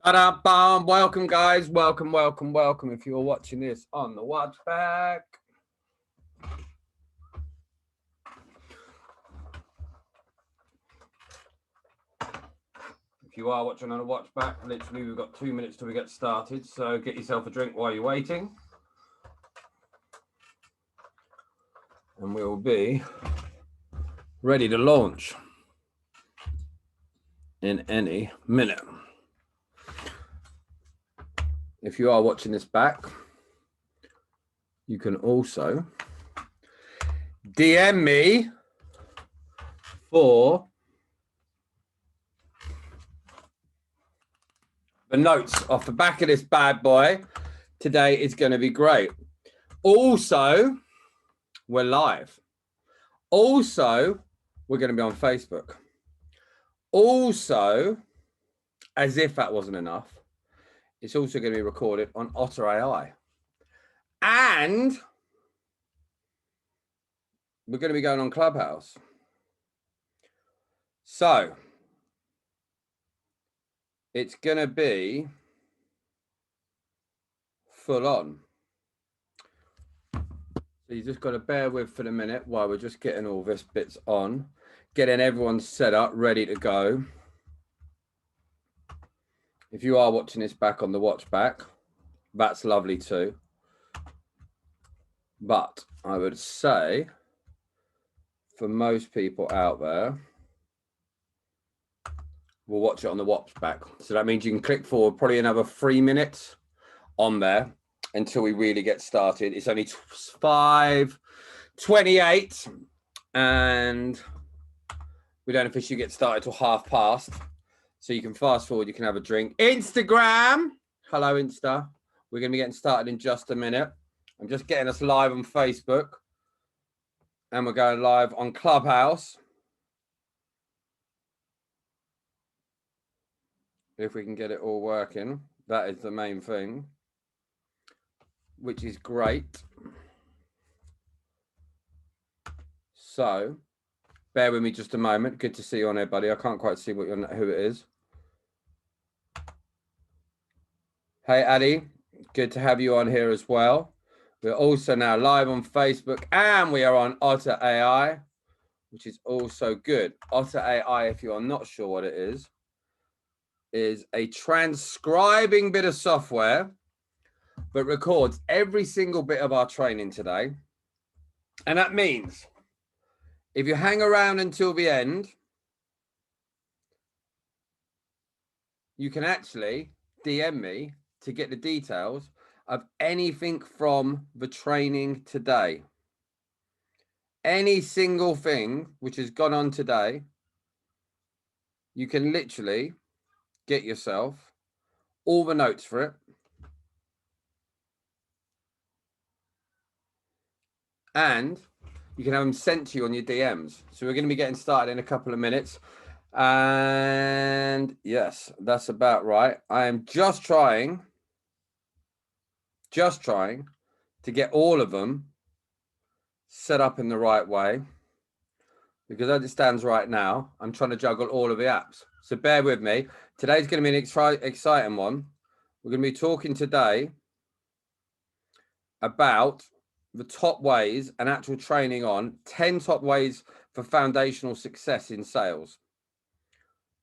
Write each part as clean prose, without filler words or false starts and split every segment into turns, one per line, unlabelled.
Welcome, guys. Welcome. If you're watching this on the watch back. If you are watching on a watch back, literally we've got 2 minutes till we get started. So get yourself a drink while you're waiting. And we'll be ready to launch in any minute. If you are watching this back, you can also DM me for the notes off the back of this bad boy. Today is going to be great. Also, we're live. Also, we're going to be on Facebook. Also, as if that wasn't enough, it's also going to be recorded on Otter AI. And we're going to be going on Clubhouse. So it's going to be full on. So you just got to bear with for the minute while we're just getting all this bits on, getting everyone set up, ready to go. If you are watching this back on the watch back, that's lovely too. But I would say for most people out there, we'll watch it on the watch back. So that means you can click forward probably another 3 minutes on there until we really get started. It's only 5:28 and we don't officially get started till past. So you can fast forward, you can have a drink. Instagram, hello Insta. We're going to be getting started in just a minute. I'm just getting us live on Facebook and we're going live on Clubhouse. If we can get it all working, that is the main thing, which is great. So bear with me just a moment. Good to see you on there, buddy. I can't quite see who it is. Hey, Addy, good to have you on here as well. We're also now live on Facebook and we are on Otter AI, which is also good. Otter AI, if you are not sure what it is a transcribing bit of software that records every single bit of our training today. And that means if you hang around until the end, you can actually DM me to get the details of anything from the training today. Any single thing which has gone on today, you can literally get yourself all the notes for it. And you can have them sent to you on your DMs. So we're going to be getting started in a couple of minutes. And yes, that's about right. I am just trying to get all of them set up in the right way, because as it stands right now, I'm trying to juggle all of the apps. So bear with me. Today's going to be an exciting one. We're going to be talking today about the top ways and actual training on 10 top ways for foundational success in sales.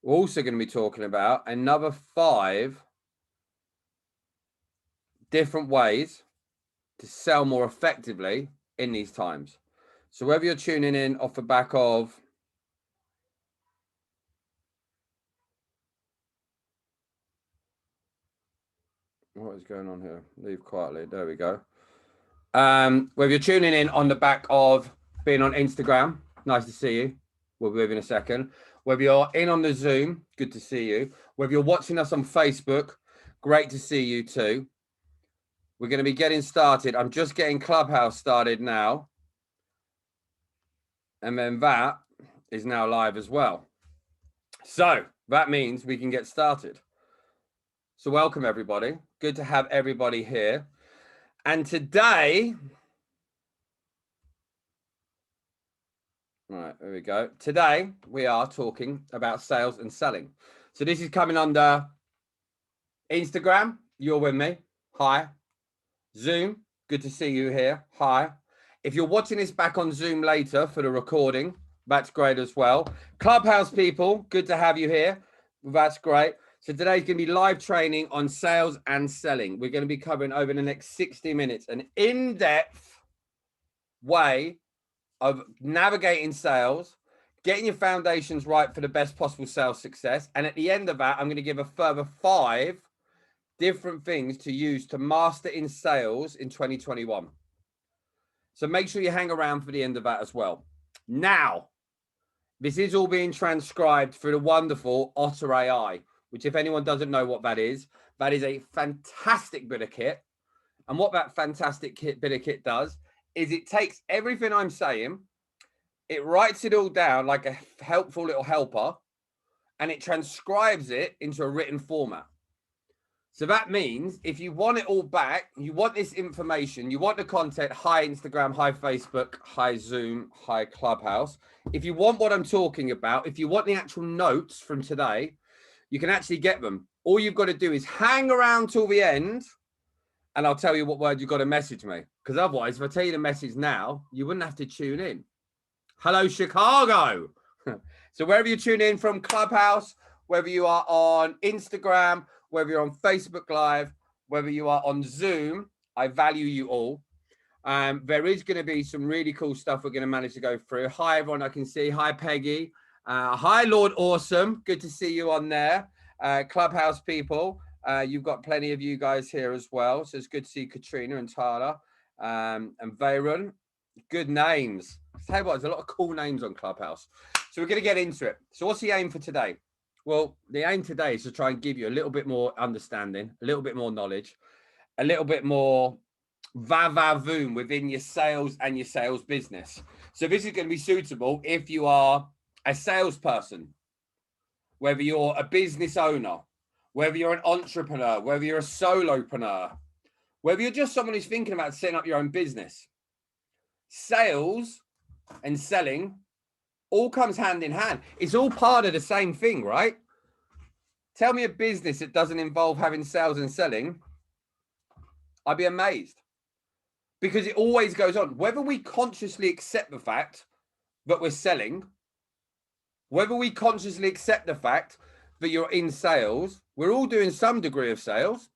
We're also going to be talking about another 5 different ways to sell more effectively in these times. So whether you're tuning in off the back of what is going on here? Leave quietly. There we go. Whether you're tuning in on the back of being on Instagram, nice to see you. We'll be with in a second. Whether you're in on the Zoom, good to see you. Whether you're watching us on Facebook, great to see you too. We're going to be getting started. I'm just getting Clubhouse started now. And then that is now live as well. So that means we can get started. So welcome, everybody. Good to have everybody here. And today, right, there we go. Today, we are talking about sales and selling. So this is coming under Instagram, you're with me. Hi. Zoom, good to see you here. Hi. If you're watching this back on Zoom later for the recording, that's great as well. Clubhouse people, good to have you here. That's great. So today's going to be live training on sales and selling. We're going to be covering over the next 60 minutes an in-depth way of navigating sales, getting your foundations right for the best possible sales success. And at the end of that, I'm going to give a further 5 different things to use to master in sales in 2021. So make sure you hang around for the end of that as well. Now, this is all being transcribed through the wonderful Otter AI, which if anyone doesn't know what that is a fantastic bit of kit. And what that fantastic bit of kit does is it takes everything I'm saying, it writes it all down like a helpful little helper, and it transcribes it into a written format. So that means if you want it all back, you want this information, you want the content, hi Instagram, hi Facebook, hi Zoom, hi Clubhouse. If you want what I'm talking about, if you want the actual notes from today, you can actually get them. All you've got to do is hang around till the end and I'll tell you what word you've got to message me. Because otherwise, if I tell you the message now, you wouldn't have to tune in. Hello, Chicago. So wherever you tune in from Clubhouse, whether you are on Instagram, whether you're on Facebook Live, whether you are on Zoom, I value you all. There is going to be some really cool stuff we're going to manage to go through. Hi, everyone I can see. Hi, Peggy. Hi, Lord Awesome. Good to see you on there. Clubhouse people, you've got plenty of you guys here as well. So it's good to see Katrina and Tyler and Varun. Good names. I'll tell you what, there's a lot of cool names on Clubhouse. So we're going to get into it. So what's the aim for today? Well, the aim today is to try and give you a little bit more understanding, a little bit more knowledge, a little bit more va-va-voom within your sales and your sales business. So this is going to be suitable if you are a salesperson, whether you're a business owner, whether you're an entrepreneur, whether you're a solopreneur, whether you're just someone who's thinking about setting up your own business. Sales and selling all comes hand in hand. It's all part of the same thing, right? Tell me a business that doesn't involve having sales and selling. I'd be amazed because it always goes on. Whether we consciously accept the fact that we're selling, whether we consciously accept the fact that you're in sales, we're all doing some degree of sales,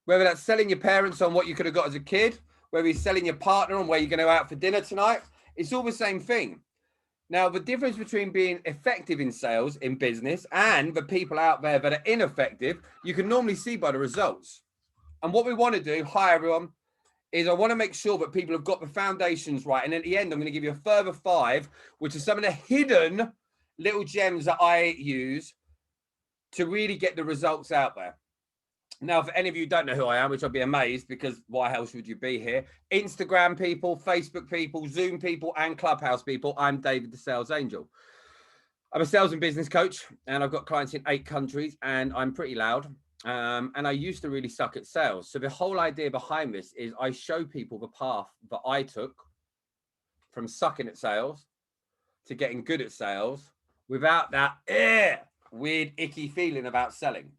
whether that's selling your parents on what you could have got as a kid, whether you're selling your partner on where you're going to go out for dinner tonight, it's all the same thing. Now, the difference between being effective in sales, in business, and the people out there that are ineffective, you can normally see by the results. And what we want to do, hi everyone, is I want to make sure that people have got the foundations right. And at the end, I'm going to give you a further 5, which are some of the hidden little gems that I use to really get the results out there. Now, for any of you who don't know who I am, which I'd be amazed because why else would you be here? Instagram people, Facebook people, Zoom people, and Clubhouse people, I'm David the Sales Angel. I'm a sales and business coach, and I've got clients in 8 countries, and I'm pretty loud. And I used to really suck at sales. So the whole idea behind this is I show people the path that I took from sucking at sales to getting good at sales without that weird, icky feeling about selling.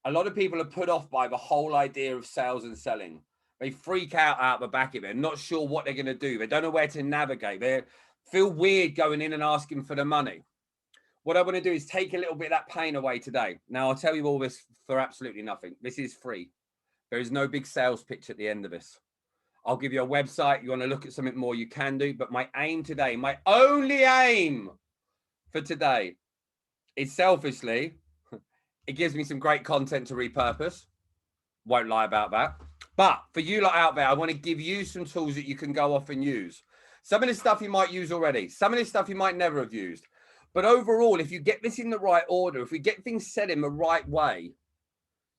A lot of people are put off by the whole idea of sales and selling. They freak out the back of it, not sure what they're going to do. They don't know where to navigate. They feel weird going in and asking for the money. What I want to do is take a little bit of that pain away today. Now, I'll tell you all this for absolutely nothing. This is free. There is no big sales pitch at the end of this. I'll give you a website. You want to look at something more, you can do. But my aim today, my only aim for today is selfishly, it gives me some great content to repurpose. Won't lie about that. But for you lot out there, I want to give you some tools that you can go off and use. Some of this stuff you might use already. Some of this stuff you might never have used. But overall, if you get this in the right order, if we get things set in the right way,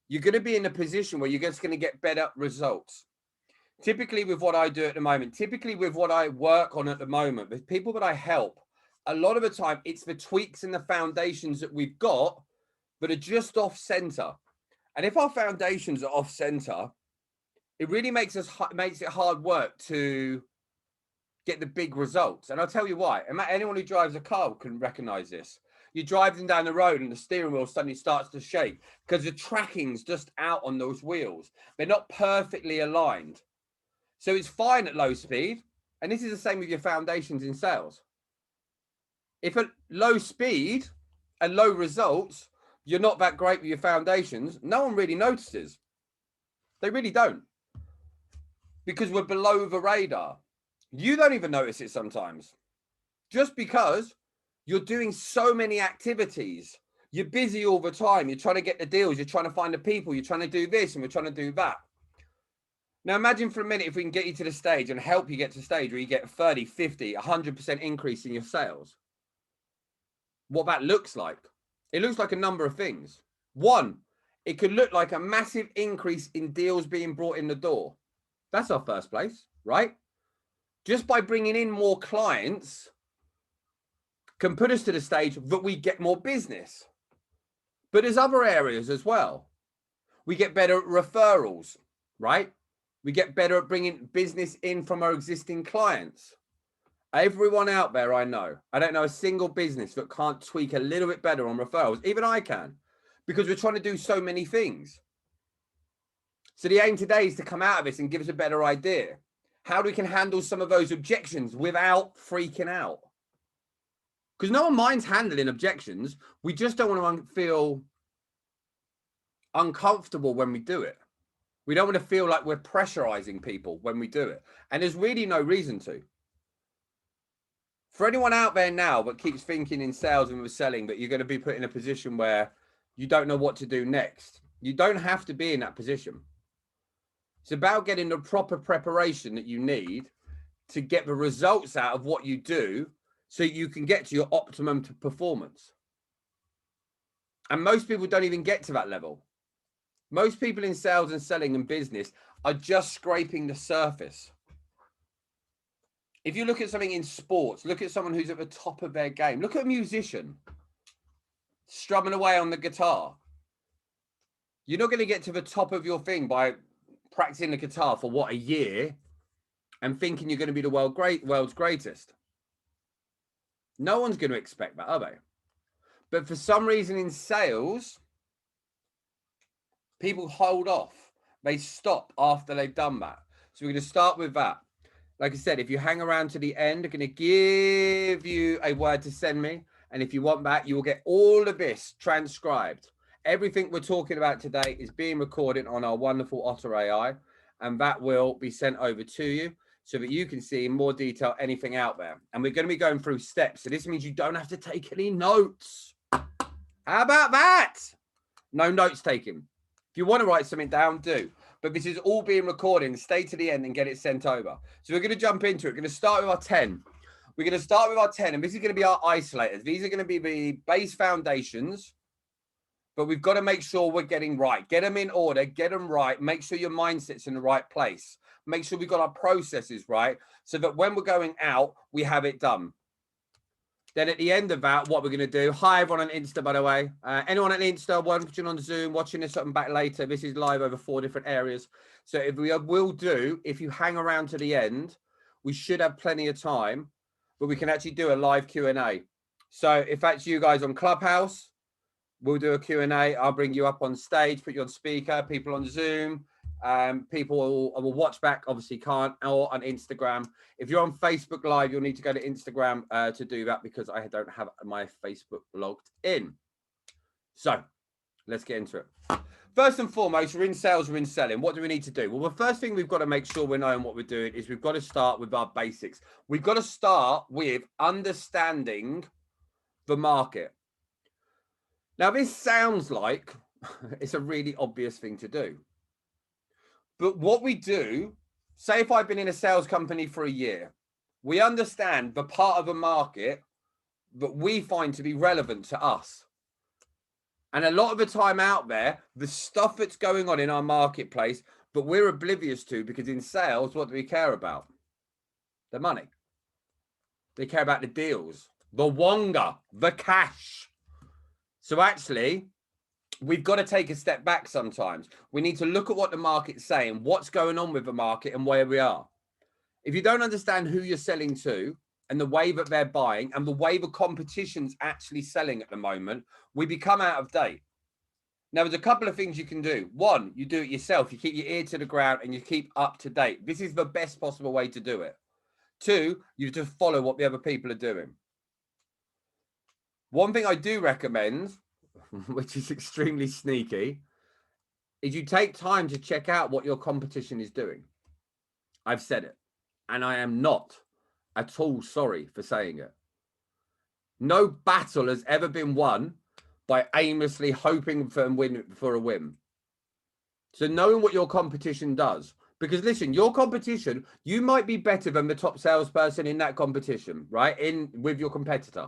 you're going to be in a position where you're just going to get better results. Typically with what I do at the moment, typically with what I work on at the moment, with people that I help, a lot of the time it's the tweaks and the foundations that we've got that are just off center. And if our foundations are off center, it really makes it hard work to get the big results. And I'll tell you why. Anyone who drives a car can recognize this. You're driving down the road and the steering wheel suddenly starts to shake because the tracking's just out on those wheels. They're not perfectly aligned. So it's fine at low speed. And this is the same with your foundations in sales. If at low speed and low results, you're not that great with your foundations, no one really notices. They really don't. Because we're below the radar. You don't even notice it sometimes. Just because you're doing so many activities. You're busy all the time. You're trying to get the deals. You're trying to find the people. You're trying to do this and we're trying to do that. Now imagine for a minute if we can get you to the stage and help you get to the stage where you get 30, 50, 100% increase in your sales. What that looks like. It looks like a number of things. One, it could look like a massive increase in deals being brought in the door. That's our first place, right? Just by bringing in more clients can put us to the stage that we get more business. But there's other areas as well. We get better at referrals, right? We get better at bringing business in from our existing clients. Everyone out there I know, I don't know a single business that can't tweak a little bit better on referrals. Even I can, because we're trying to do so many things. So the aim today is to come out of this and give us a better idea how we can handle some of those objections without freaking out. Because no one minds handling objections. We just don't want to feel uncomfortable when we do it. We don't want to feel like we're pressurizing people when we do it. And there's really no reason to. For anyone out there now that keeps thinking in sales and with selling that you're going to be put in a position where you don't know what to do next, you don't have to be in that position. It's about getting the proper preparation that you need to get the results out of what you do so you can get to your optimum performance. And most people don't even get to that level. Most people in sales and selling and business are just scraping the surface. If you look at something in sports, look at someone who's at the top of their game. Look at a musician strumming away on the guitar. You're not going to get to the top of your thing by practicing the guitar for what, a year, and thinking you're going to be the world's greatest. No one's going to expect that, are they? But for some reason in sales, people hold off. They stop after they've done that. So we're going to start with that. Like I said, if you hang around to the end, I'm going to give you a word to send me. And if you want that, you will get all of this transcribed. Everything we're talking about today is being recorded on our wonderful Otter AI. And that will be sent over to you so that you can see in more detail anything out there. And we're going to be going through steps. So this means you don't have to take any notes. How about that? No notes taken. If you want to write something down, do. But this is all being recorded. Stay to the end and get it sent over. So we're going to jump into it. We're going to start with our 10. We're going to start with our 10. And this is going to be our isolators. These are going to be the base foundations. But we've got to make sure we're getting right. Get them in order. Get them right. Make sure your mindset's in the right place. Make sure we've got our processes right so that when we're going out, we have it done. Then at the end of that, what we're going to do, hi everyone on Insta, by the way. Anyone on Insta, watching on Zoom, watching this something back later, this is live over 4 different areas. So if we will do, if you hang around to the end, we should have plenty of time, but we can actually do a live Q&A. So if that's you guys on Clubhouse, we'll do a Q&A. I'll bring you up on stage, put you on speaker, people on Zoom. People will watch back, obviously can't, or on Instagram. If you're on Facebook Live, you'll need to go to Instagram to do that because I don't have my Facebook logged in. So let's get into it. First and foremost, we're in sales, we're in selling. What do we need to do? Well, the first thing we've got to make sure we're knowing what we're doing is we've got to start with our basics. We've got to start with understanding the market. Now, this sounds like it's a really obvious thing to do. But what we do, say if I've been in a sales company for a year, we understand the part of the market that we find to be relevant to us. And a lot of the time out there, the stuff that's going on in our marketplace, but we're oblivious to, because in sales, what do we care about? The money. They care about the deals, the wonga, the cash. So actually, we've got to take a step back sometimes. We need to look at what the market's saying, what's going on with the market and where we are. If you don't understand who you're selling to, and the way that they're buying and the way the competition's actually selling at the moment, we become out of date. Now, there's a couple of things you can do. One, you do it yourself. You keep your ear to the ground and you keep up to date. This is the best possible way to do it. Two, you just follow what the other people are doing. One thing I do recommend, which is extremely sneaky, is you take time to check out what your competition is doing. I've said it, and I am not at all sorry for saying it. No battle has ever been won by aimlessly hoping for a win. So knowing what your competition does, because listen, your competition, you might be better than the top salesperson in that competition, right? With your competitor.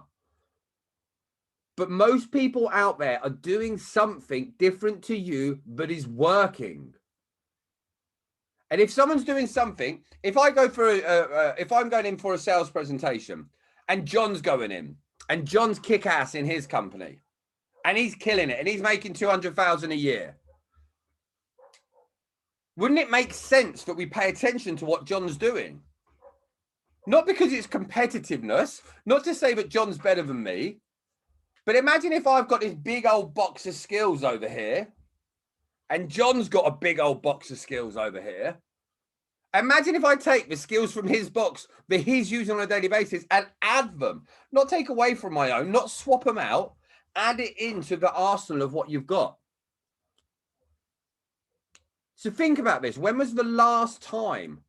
But most people out there are doing something different to you that is working. And if someone's doing something, if I go for if I'm going in for a sales presentation and John's going in and John's kick ass in his company and he's killing it and he's making 200,000 a year, wouldn't it make sense that we pay attention to what John's doing? Not because it's competitiveness, not to say that John's better than me, but imagine if I've got this big old box of skills over here and John's got a big old box of skills over here. Imagine if I take the skills from his box that he's using on a daily basis and add them, not take away from my own, not swap them out, add it into the arsenal of what you've got. So think about this. When was the last time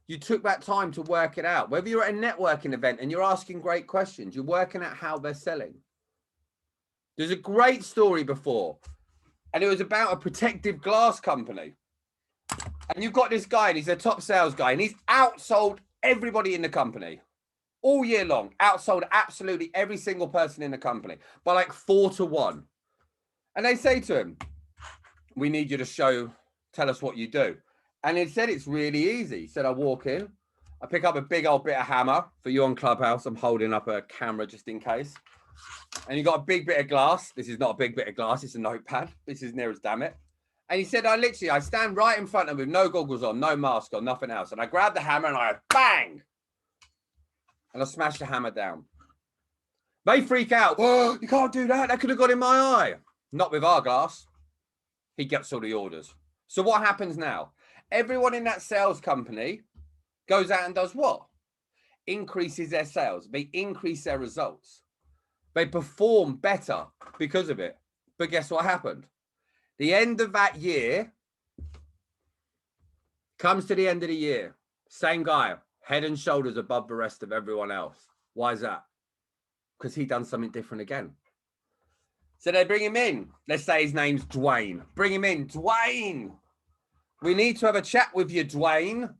you took that time to work it out? Whether you're at a networking event and you're asking great questions, you're working out how they're selling. There's a great story before, and it was about a protective glass company. And you've got this guy, and he's a top sales guy, and he's outsold everybody in the company all year long. Outsold absolutely every single person in the company by like 4-1. And they say to him, we need you to tell us what you do. And he said, it's really easy. He said, I walk in, I pick up a big old bit of hammer. For you on Clubhouse, I'm holding up a camera just in case. And you got a big bit of glass. This is not a big bit of glass. It's a notepad. This is near as damn it. And he said, I stand right in front of him with no goggles on, no mask on, nothing else. And I grab the hammer and I bang. And I smash the hammer down. They freak out. Oh, you can't do that. That could have got in my eye. Not with our glass. He gets all the orders. So what happens now? Everyone in that sales company goes out and does what? Increases their sales. They increase their results. They perform better because of it. But guess what happened? The end of that year comes to the end of the year. Same guy, head and shoulders above the rest of everyone else. Why is that? Because he done something different again. So they bring him in. Let's say his name's Dwayne. Bring him in. Dwayne, we need to have a chat with you, Dwayne.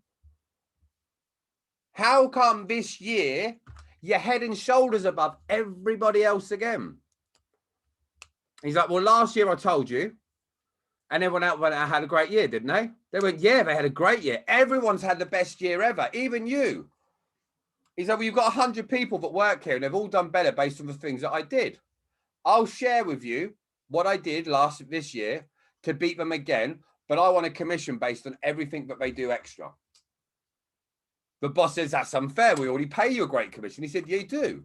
How come this year you're head and shoulders above everybody else again? He's like, well, last year I told you. And everyone out went, I had a great year, didn't they? They went, yeah, they had a great year. Everyone's had the best year ever, even you. He said, well, you've got 100 people that work here and they've all done better based on the things that I did. I'll share with you what I did this year to beat them again, but I want a commission based on everything that they do extra. The boss says, that's unfair. We already pay you a great commission. He said, you do.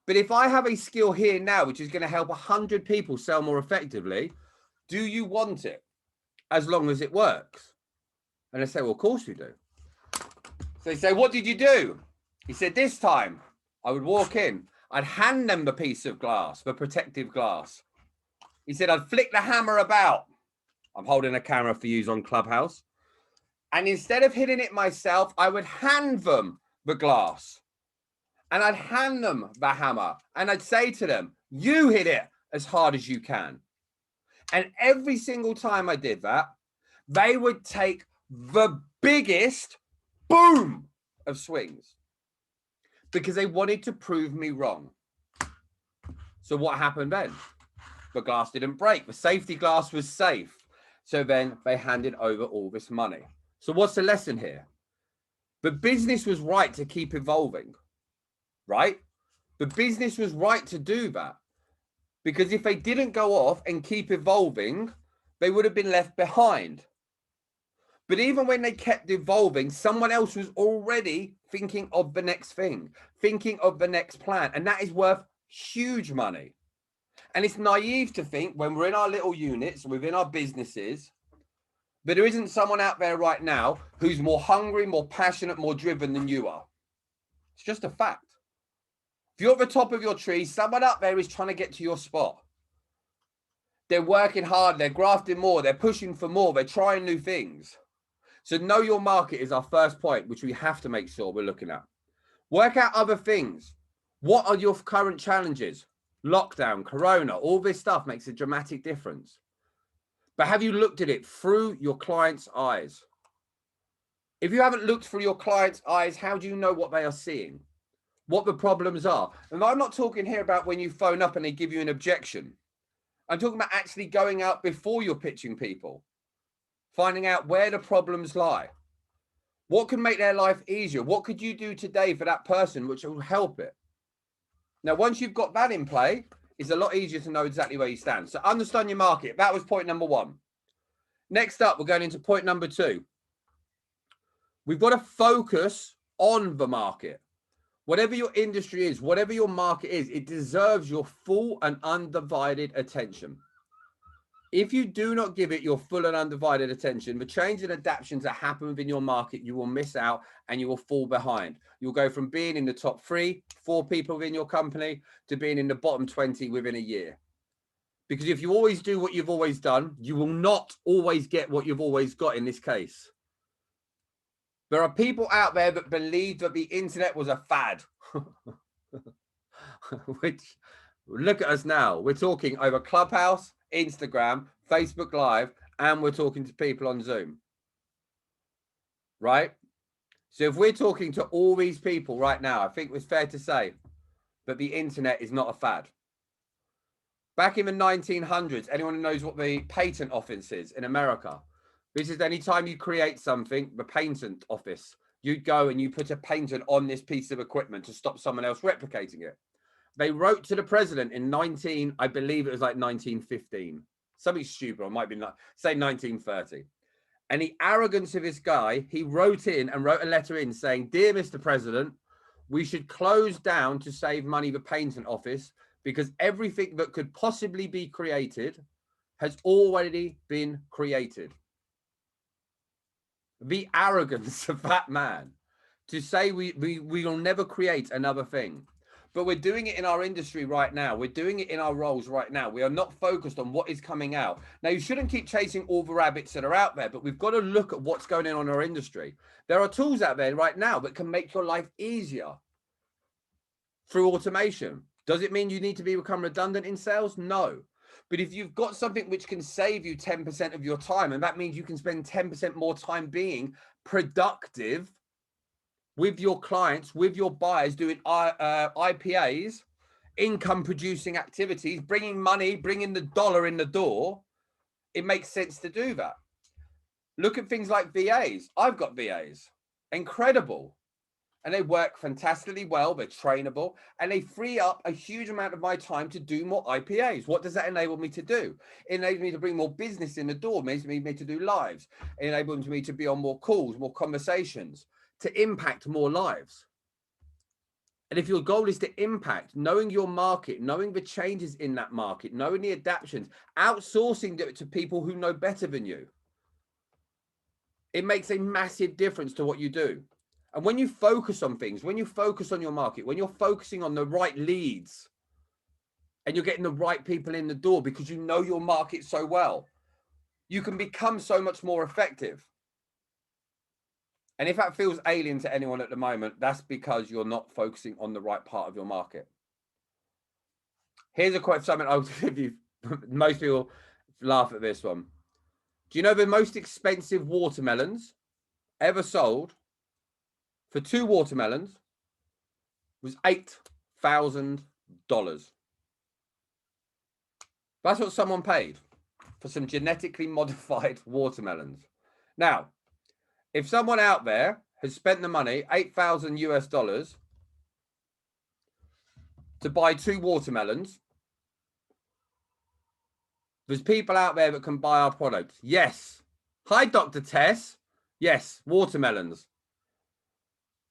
But if I have a skill here now, which is going to help 100 people sell more effectively, do you want it as long as it works? And they say, well, of course we do. So they say, what did you do? He said, this time I would walk in, I'd hand them the piece of glass, the protective glass. He said, I'd flick the hammer about. I'm holding a camera for you on Clubhouse. And instead of hitting it myself, I would hand them the glass. And I'd hand them the hammer. And I'd say to them, you hit it as hard as you can. And every single time I did that, they would take the biggest boom of swings because they wanted to prove me wrong. So what happened then? The glass didn't break. The safety glass was safe. So then they handed over all this money. So what's the lesson here? The business was right to keep evolving, right? The business was right to do that. Because if they didn't go off and keep evolving, they would have been left behind. But even when they kept evolving, someone else was already thinking of the next thing, thinking of the next plan. And that is worth huge money. And it's naive to think when we're in our little units, within our businesses, but there isn't someone out there right now who's more hungry, more passionate, more driven than you are. It's just a fact. If you're at the top of your tree, someone up there is trying to get to your spot. They're working hard, they're grafting more, they're pushing for more, they're trying new things. So know your market is our first point, which we have to make sure we're looking at. Work out other things. What are your current challenges? Lockdown, Corona, all this stuff makes a dramatic difference. But have you looked at it through your client's eyes? If you haven't looked through your client's eyes, how do you know what they are seeing? What the problems are? And I'm not talking here about when you phone up and they give you an objection. I'm talking about actually going out before you're pitching people, finding out where the problems lie. What can make their life easier? What could you do today for that person which will help it? Now, once you've got that in play, it's a lot easier to know exactly where you stand. So understand your market. That was point number one. Next up, we're going into point number two. We've got to focus on the market. Whatever your industry is, whatever your market is, it deserves your full and undivided attention. If you do not give it your full and undivided attention, the change and adaptations that happen within your market, you will miss out and you will fall behind. You'll go from being in the top 3, 4 people within your company to being in the bottom 20 within a year. Because if you always do what you've always done, you will not always get what you've always got in this case. There are people out there that believe that the internet was a fad. Which, look at us now. We're talking over Clubhouse, Instagram, Facebook Live, and we're talking to people on Zoom. Right? So if we're talking to all these people right now, I think it's fair to say that the internet is not a fad. Back in the 1900s, anyone who knows what the patent office is in America, this is any time you create something, the patent office, you'd go and you put a patent on this piece of equipment to stop someone else replicating it. They wrote to the president in I believe it was like 1915, something stupid, or might be like, say 1930. And the arrogance of this guy, he wrote a letter in saying, "Dear Mr. President, we should close down to save money the patent office because everything that could possibly be created has already been created." The arrogance of that man to say we will never create another thing. But we're doing it in our industry right now. We're doing it in our roles right now. We are not focused on what is coming out. Now, you shouldn't keep chasing all the rabbits that are out there, but we've got to look at what's going on in our industry. There are tools out there right now that can make your life easier through automation. Does it mean you need to become redundant in sales? No. But if you've got something which can save you 10% of your time, and that means you can spend 10% more time being productive with your clients, with your buyers, doing IPAs, income producing activities, bringing money, bringing the dollar in the door, it makes sense to do that. Look at things like VAs. I've got VAs, incredible. And they work fantastically well. They're trainable and they free up a huge amount of my time to do more IPAs. What does that enable me to do? It enables me to bring more business in the door, it enables me to do lives. It enables me to be on more calls, more conversations, to impact more lives. And if your goal is to impact, knowing your market, knowing the changes in that market, knowing the adaptations, outsourcing it to people who know better than you, it makes a massive difference to what you do. And when you focus on things, when you focus on your market, when you're focusing on the right leads and you're getting the right people in the door because you know your market so well, you can become so much more effective. And if that feels alien to anyone at the moment, that's because you're not focusing on the right part of your market. Here's a quote, something I'll give you. Most people laugh at this one. Do you know the most expensive watermelons ever sold for 2 watermelons was $8,000? That's what someone paid for some genetically modified watermelons. Now, if someone out there has spent the money, $8,000 to buy 2 watermelons, there's people out there that can buy our products. Yes. Hi, Dr. Tess. Yes, watermelons.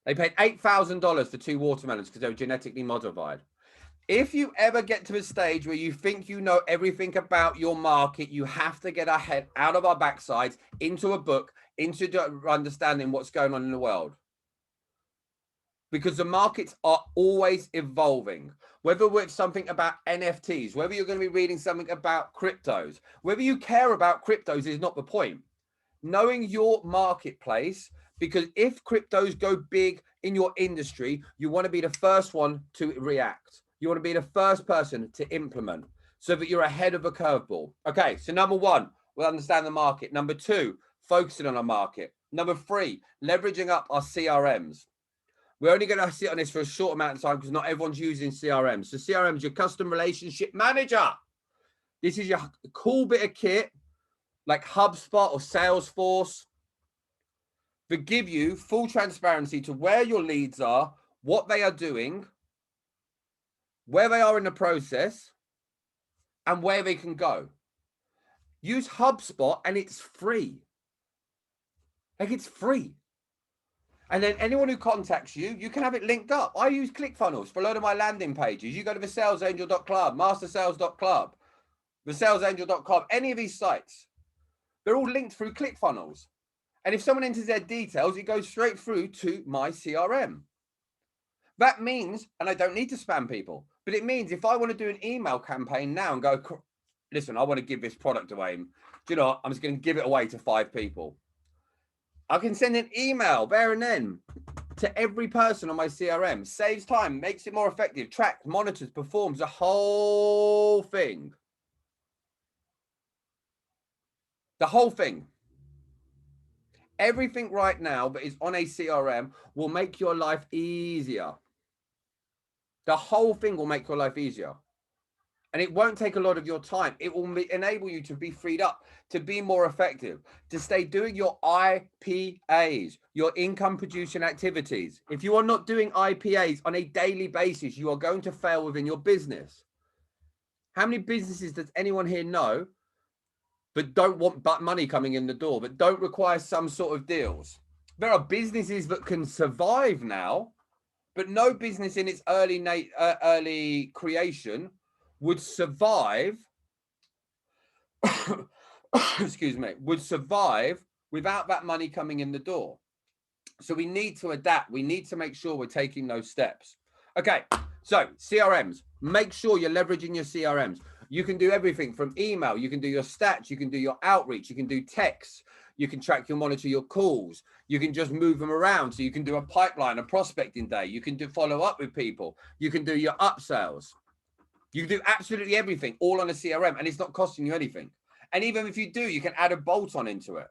They paid $8,000 for 2 watermelons because they were genetically modified. If you ever get to a stage where you think you know everything about your market, you have to get our head out of our backsides into a book, into understanding what's going on in the world. Because the markets are always evolving. Whether it's something about NFTs, whether you're going to be reading something about cryptos, whether you care about cryptos is not the point. Knowing your marketplace, because if cryptos go big in your industry, you want to be the first one to react. You want to be the first person to implement so that you're ahead of a curveball. Okay, so number 1, we'll understand the market. Number 2, focusing on our market. Number 3, leveraging up our CRMs. We're only going to sit on this for a short amount of time because not everyone's using CRMs. So CRM is your custom relationship manager. This is your cool bit of kit like HubSpot or Salesforce that give you full transparency to where your leads are, what they are doing, where they are in the process, and where they can go. Use HubSpot and it's free. Like, it's free. And then anyone who contacts you, you can have it linked up. I use ClickFunnels for a load of my landing pages. You go to thesalesangel.club, mastersales.club, thesalesangel.com, any of these sites. They're all linked through ClickFunnels. And if someone enters their details, it goes straight through to my CRM. That means, and I don't need to spam people, but it means if I want to do an email campaign now and go, listen, I want to give this product away. Do you know what? I'm just going to give it away to 5 people. I can send an email there and then to every person on my CRM. Saves time, makes it more effective, tracks, monitors, performs, the whole thing. The whole thing. Everything right now that is on a CRM will make your life easier. The whole thing will make your life easier. And it won't take a lot of your time. It will enable you to be freed up, to be more effective, to stay doing your IPAs, your income producing activities. If you are not doing IPAs on a daily basis, you are going to fail within your business. How many businesses does anyone here know but don't want money coming in the door, but don't require some sort of deals? There are businesses that can survive now, but no business in its early creation would survive excuse me, would survive without that money coming in the door. So we need to adapt. We need to make sure we're taking those steps. Okay, so CRMs, make sure you're leveraging your CRMs. You can do everything from email, you can do your stats, you can do your outreach, you can do texts, you can track, monitor your calls, you can just move them around. So you can do a pipeline, a prospecting day, you can do follow up with people, you can do your upsells. You can do absolutely everything all on a CRM and it's not costing you anything. And even if you do, you can add a bolt-on into it.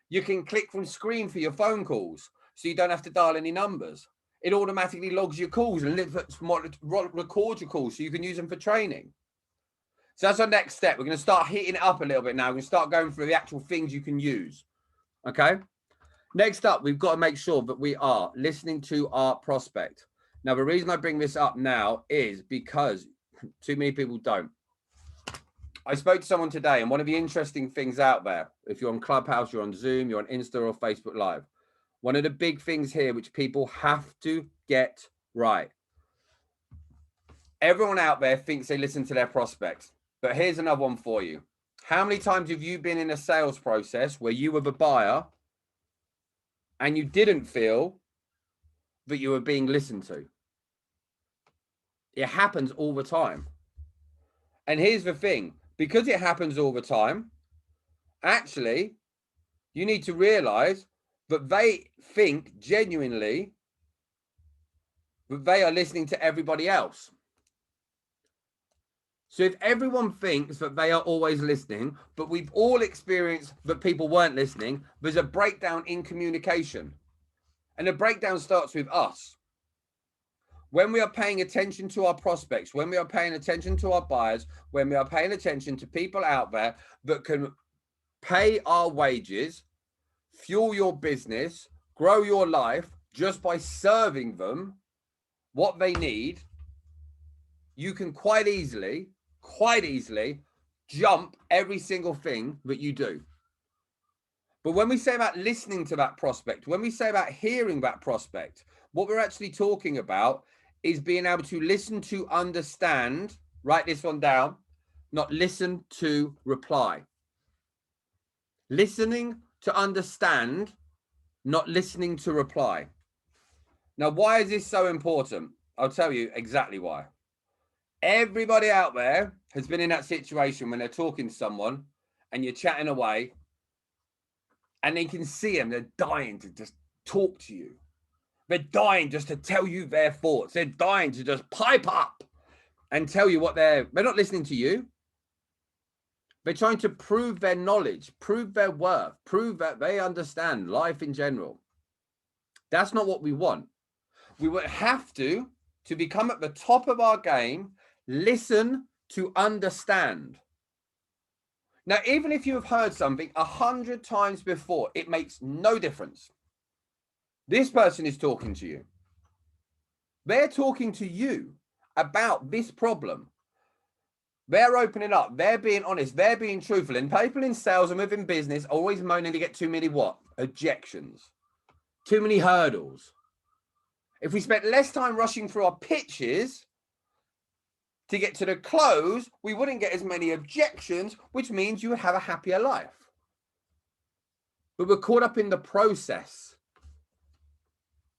You can click from screen for your phone calls so you don't have to dial any numbers. It automatically logs your calls and records your calls so you can use them for training. So that's our next step. We're going to start heating it up a little bit now. We're going to start going through the actual things you can use. Okay? Next up, we've got to make sure that we are listening to our prospect. Now, the reason I bring this up now is because too many people don't. I spoke to someone today, and one of the interesting things out there, if you're on Clubhouse, you're on Zoom, you're on Insta or Facebook Live, one of the big things here, which people have to get right. Everyone out there thinks they listen to their prospects, but here's another one for you. How many times have you been in a sales process where you were the buyer and you didn't feel that you were being listened to? It happens all the time. And here's the thing, because it happens all the time, actually, you need to realize that they think genuinely that they are listening to everybody else. So if everyone thinks that they are always listening, but we've all experienced that people weren't listening, there's a breakdown in communication. And the breakdown starts with us. When we are paying attention to our prospects, when we are paying attention to our buyers, when we are paying attention to people out there that can pay our wages, fuel your business, grow your life just by serving them what they need, you can quite easily jump every single thing that you do. But when we say about listening to that prospect, when we say about hearing that prospect, what we're actually talking about is being able to listen to understand, write this one down, not listen to reply. Listening to understand, not listening to reply. Now, why is this so important? I'll tell you exactly why. Everybody out there has been in that situation when they're talking to someone and you're chatting away and they can see them, they're dying to just talk to you. They're dying just to tell you their thoughts. They're dying to just pipe up and tell you what they're not listening to you. They're trying to prove their knowledge, prove their worth, prove that they understand life in general. That's not what we want. We would have to become at the top of our game, listen to understand. Now, even if you have heard something 100 times before, it makes no difference. This person is talking to you. They're talking to you about this problem. They're opening up. They're being honest. They're being truthful. And people in sales and within business always moaning to get too many what? Objections. Too many hurdles. If we spent less time rushing through our pitches to get to the close, we wouldn't get as many objections, which means you would have a happier life. But we're caught up in the process.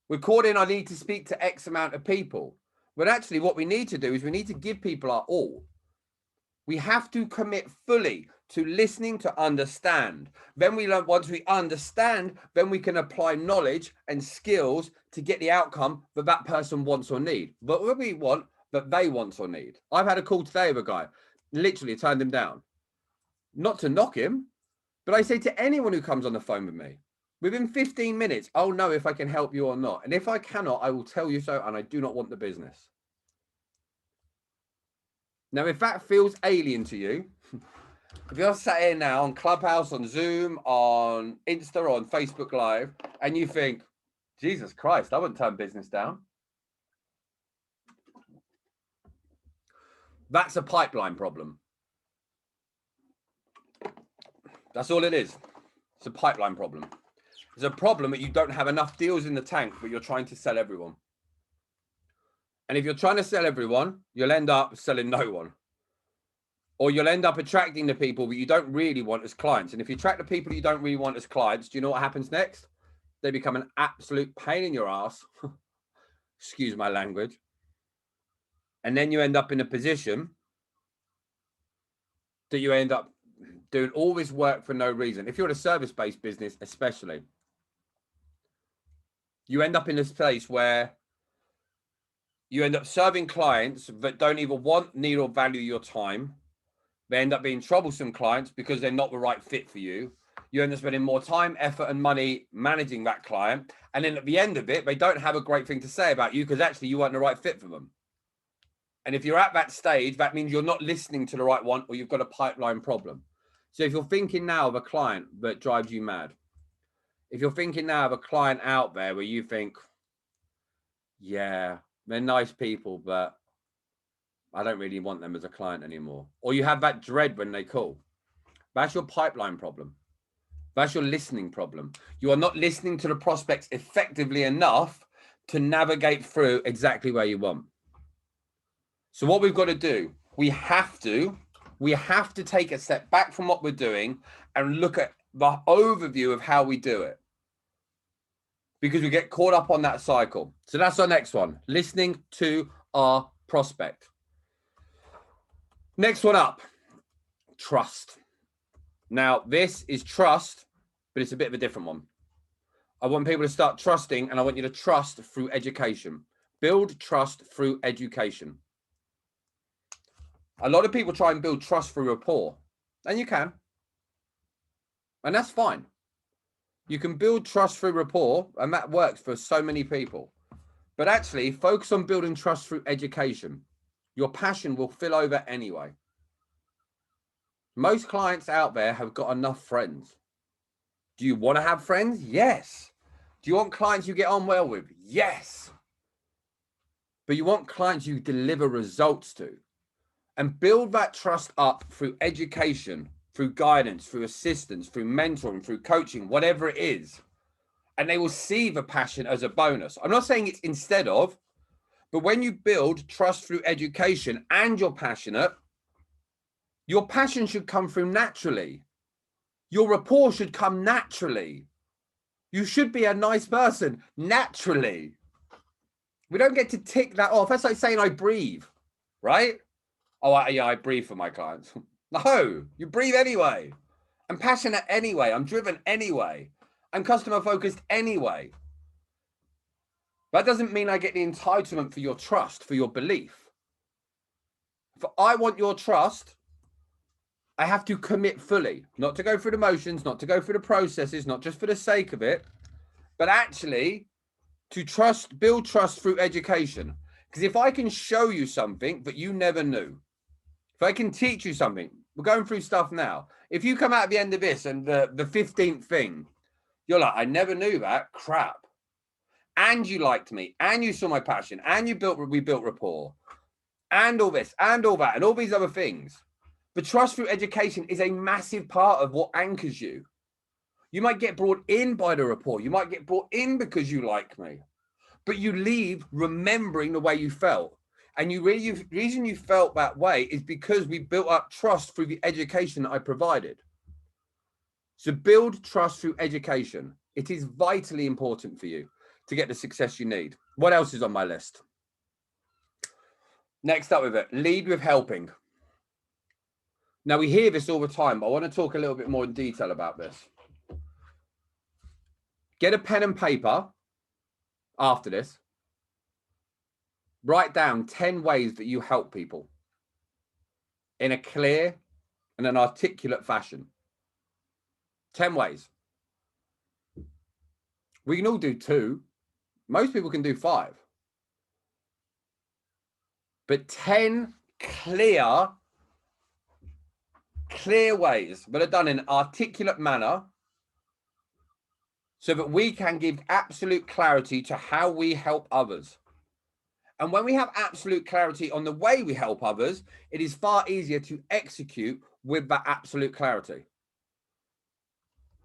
We're caught in, I need to speak to X amount of people. But actually what we need to do is we need to give people our all. We have to commit fully to listening to understand. Then we learn, once we understand, then we can apply knowledge and skills to get the outcome that that person wants or need. But what we want, that they want or need. I've had a call today of a guy, literally turned him down. Not to knock him, but I say to anyone who comes on the phone with me, within 15 minutes, I'll know if I can help you or not. And if I cannot, I will tell you so, and I do not want the business. Now, if that feels alien to you, if you're sat here now on Clubhouse, on Zoom, on Insta, or on Facebook Live, and you think, Jesus Christ, I wouldn't turn business down. That's a pipeline problem. That's all it is. It's a pipeline problem. It's a problem that you don't have enough deals in the tank, but you're trying to sell everyone. And if you're trying to sell everyone, you'll end up selling no one. Or you'll end up attracting the people that you don't really want as clients. And if you attract the people you don't really want as clients, do you know what happens next? They become an absolute pain in your ass. Excuse my language. And then you end up in a position that you end up doing all this work for no reason. If you're in a service-based business, especially, you end up in this place where you end up serving clients that don't either want, need, or value your time. They end up being troublesome clients because they're not the right fit for you. You end up spending more time, effort, and money managing that client. And then at the end of it, they don't have a great thing to say about you because actually you weren't the right fit for them. And if you're at that stage, that means you're not listening to the right one, or you've got a pipeline problem. So if you're thinking now of a client that drives you mad, if you're thinking now of a client out there where you think, yeah, they're nice people, but I don't really want them as a client anymore. Or you have that dread when they call. That's your pipeline problem. That's your listening problem. You are not listening to the prospects effectively enough to navigate through exactly where you want. So what we've got to do, we have to take a step back from what we're doing and look at the overview of how we do it. Because we get caught up on that cycle. So that's our next one, listening to our prospect. Next one up, trust. Now, this is trust, but it's a bit of a different one. I want people to start trusting, and I want you to trust through education. Build trust through education. A lot of people try and build trust through rapport, and you can. And that's fine. You can build trust through rapport, and that works for so many people. But actually, focus on building trust through education. Your passion will fill over anyway. Most clients out there have got enough friends. Do you want to have friends? Yes. Do you want clients you get on well with? Yes. But you want clients you deliver results to. And build that trust up through education, through guidance, through assistance, through mentoring, through coaching, whatever it is. And they will see the passion as a bonus. I'm not saying it's instead of, but when you build trust through education and you're passionate, your passion should come through naturally. Your rapport should come naturally. You should be a nice person naturally. We don't get to tick that off. That's like saying I breathe, right? Oh, yeah, I breathe for my clients. No, you breathe anyway. I'm passionate anyway. I'm driven anyway. I'm customer focused anyway. That doesn't mean I get the entitlement for your trust, for your belief. If I want your trust, I have to commit fully, not to go through the motions, not to go through the processes, not just for the sake of it, but actually to trust, build trust through education. Because if I can show you something that you never knew, if I can teach you something, we're going through stuff now. If you come out at the end of this and the 15th thing, you're like, I never knew that, crap. And you liked me, and you saw my passion, and we built rapport, and all this, and all that, and all these other things. But trust through education is a massive part of what anchors you. You might get brought in by the rapport. You might get brought in because you like me, but you leave remembering the way you felt. And the reason you felt that way is because we built up trust through the education that I provided. So build trust through education. It is vitally important for you to get the success you need. What else is on my list? Next up with it, lead with helping. Now we hear this all the time, but I want to talk a little bit more in detail about this. Get a pen and paper after this. Write down 10 ways that you help people in a clear and an articulate fashion. 10 ways. We can all do 2. Most people can do 5. But 10 clear ways that are done in an articulate manner so that we can give absolute clarity to how we help others. And when we have absolute clarity on the way we help others, it is far easier to execute with that absolute clarity.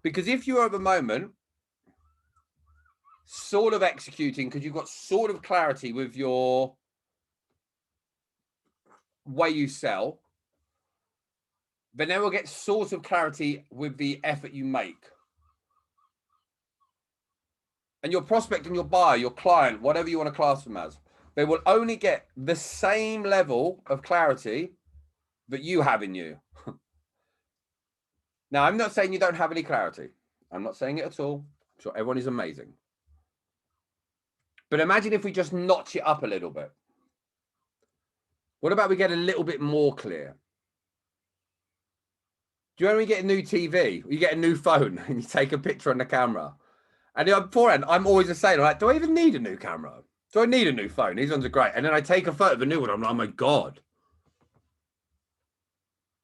Because if you are at the moment sort of executing because you've got sort of clarity with your way you sell, then they will get sort of clarity with the effort you make. And your prospect and your buyer, your client, whatever you want to class them as, they will only get the same level of clarity that you have in you. Now, I'm not saying you don't have any clarity. I'm not saying it at all. I'm sure everyone is amazing. But imagine if we just notch it up a little bit. What about we get a little bit more clear? Do you know when you get a new TV, or you get a new phone and you take a picture on the camera? And beforehand, I'm always the same. I'm like, do I even need a new camera? Do I need a new phone? These ones are great. And then I take a photo of a new one. I'm like, oh my God.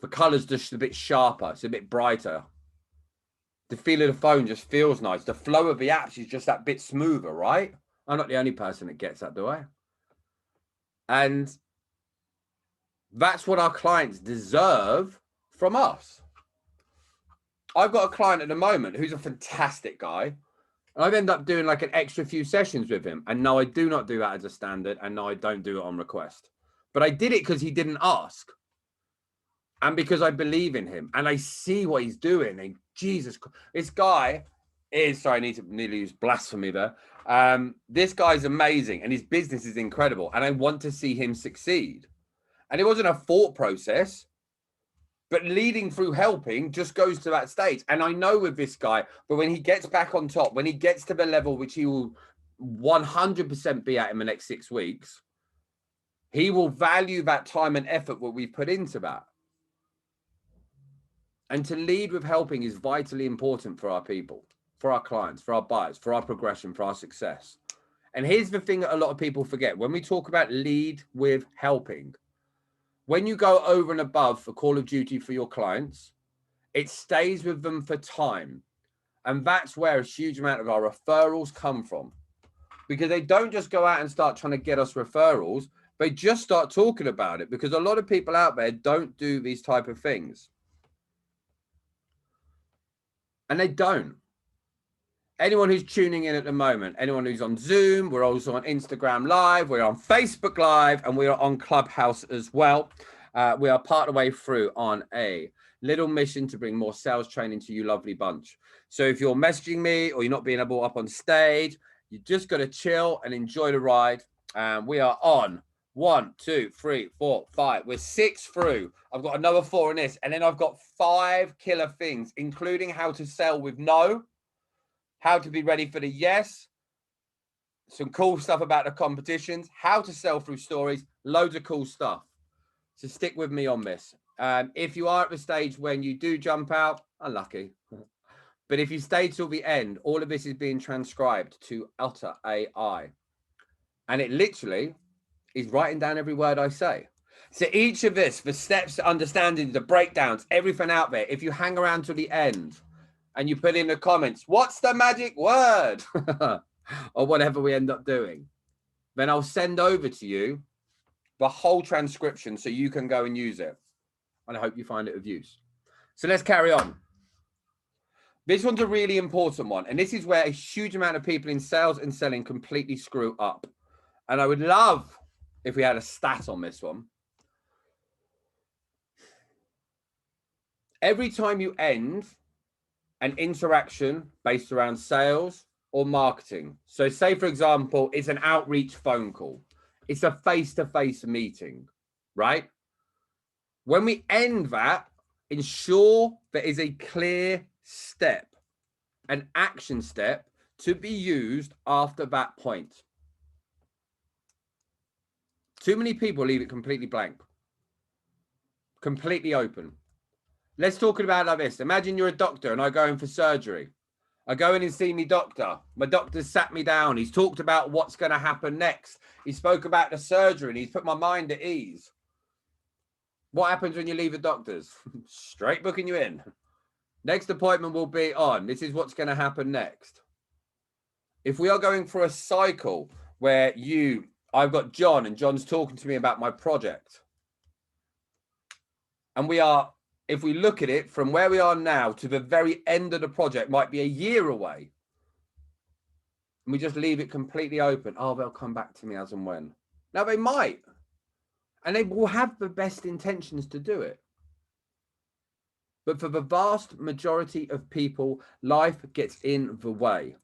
The color's just a bit sharper. It's a bit brighter. The feel of the phone just feels nice. The flow of the apps is just that bit smoother, right? I'm not the only person that gets that, do I? And that's what our clients deserve from us. I've got a client at the moment who's a fantastic guy. And I've ended up doing like an extra few sessions with him. And no, I do not do that as a standard. And no, I don't do it on request. But I did it because he didn't ask. And because I believe in him. And I see what he's doing. And Jesus, this guy is, sorry, I need to nearly use blasphemy there. This guy's amazing. And his business is incredible. And I want to see him succeed. And it wasn't a thought process. But leading through helping just goes to that stage. And I know with this guy, but when he gets back on top, when he gets to the level which he will 100% be at in the next 6 weeks, he will value that time and effort what we put into that. And to lead with helping is vitally important for our people, for our clients, for our buyers, for our progression, for our success. And here's the thing that a lot of people forget. When we talk about lead with helping, when you go over and above for Call of Duty for your clients, it stays with them for time. And that's where a huge amount of our referrals come from. Because they don't just go out and start trying to get us referrals. They just start talking about it because a lot of people out there don't do these type of things. And they don't. Anyone who's tuning in at the moment, anyone who's on Zoom, we're also on Instagram Live, we're on Facebook Live, and we are on Clubhouse as well. We are part of the way through on a little mission to bring more sales training to you lovely bunch. So if you're messaging me or you're not being able up on stage, you just got to chill and enjoy the ride. We are on 1, 2, 3, 4, 5. We're 6 through. I've got another 4 in this. And then I've got 5 killer things, including how to sell with no, how to be ready for the yes, some cool stuff about the competitions, how to sell through stories, loads of cool stuff. So stick with me on this. If you are at the stage when you do jump out, unlucky. But if you stay till the end, all of this is being transcribed to Utter AI. And it literally is writing down every word I say. So each of this, the steps to understanding, the breakdowns, everything out there, if you hang around till the end and you put in the comments, what's the magic word? Or whatever we end up doing, then I'll send over to you the whole transcription so you can go and use it. And I hope you find it of use. So let's carry on. This one's a really important one. And this is where a huge amount of people in sales and selling completely screw up. And I would love if we had a stat on this one. Every time you end an interaction based around sales or marketing, so say, for example, it's an outreach phone call. It's a face-to-face meeting, right? When we end that, ensure there is a clear step, an action step to be used after that point. Too many people leave it completely blank, completely open. Let's talk about it like this. Imagine you're a doctor and I go in for surgery. I go in and see my doctor. My doctor's sat me down. He's talked about what's going to happen next. He spoke about the surgery and he's put my mind at ease. What happens when you leave the doctor's? Straight booking you in. Next appointment will be on. This is what's going to happen next. If we are going for a cycle where I've got John and John's talking to me about my project. And if we look at it from where we are now to the very end of the project, might be a year away. And we just leave it completely open. Oh, they'll come back to me as and when. Now they might. And they will have the best intentions to do it. But for the vast majority of people, life gets in the way.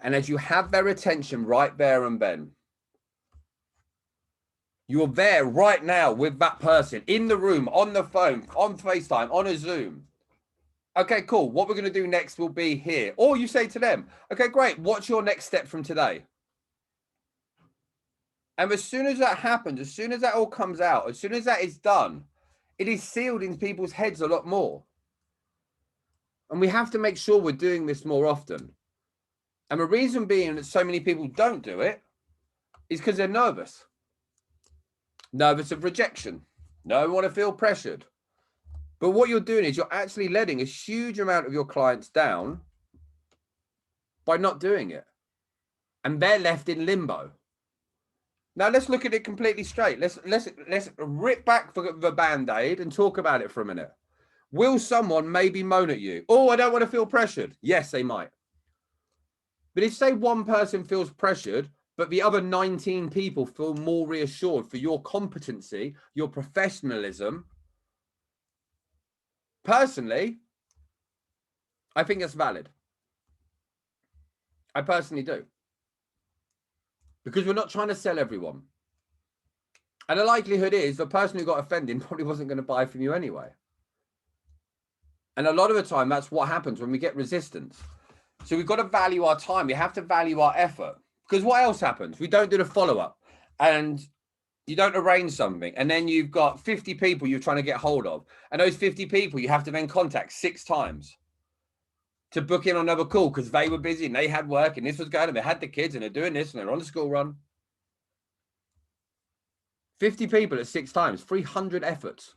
And as you have their attention right there and then, you're there right now with that person in the room, on the phone, on FaceTime, on a Zoom. Okay, cool. What we're going to do next will be here. Or you say to them, okay, great. What's your next step from today? And as soon as that happens, as soon as that all comes out, as soon as that is done, it is sealed in people's heads a lot more. And we have to make sure we're doing this more often. And the reason being that so many people don't do it is because they're nervous. Nervous of rejection. No one want to feel pressured. But what you're doing is you're actually letting a huge amount of your clients down by not doing it. And they're left in limbo. Now let's look at it completely straight. Let's rip back the Band-Aid and talk about it for a minute. Will someone maybe moan at you? Oh, I don't want to feel pressured. Yes, they might. But if, say, one person feels pressured, but the other 19 people feel more reassured for your competency, your professionalism, personally, I think that's valid. I personally do. Because we're not trying to sell everyone. And the likelihood is the person who got offended probably wasn't going to buy from you anyway. And a lot of the time, that's what happens when we get resistance. So we've got to value our time. We have to value our effort. Because what else happens? We don't do the follow-up. And you don't arrange something. And then you've got 50 people you're trying to get hold of. And those 50 people you have to then contact 6 times to book in on another call because they were busy and they had work and this was going on. They had the kids and they're doing this and they're on the school run. 50 people at 6 times, 300 efforts.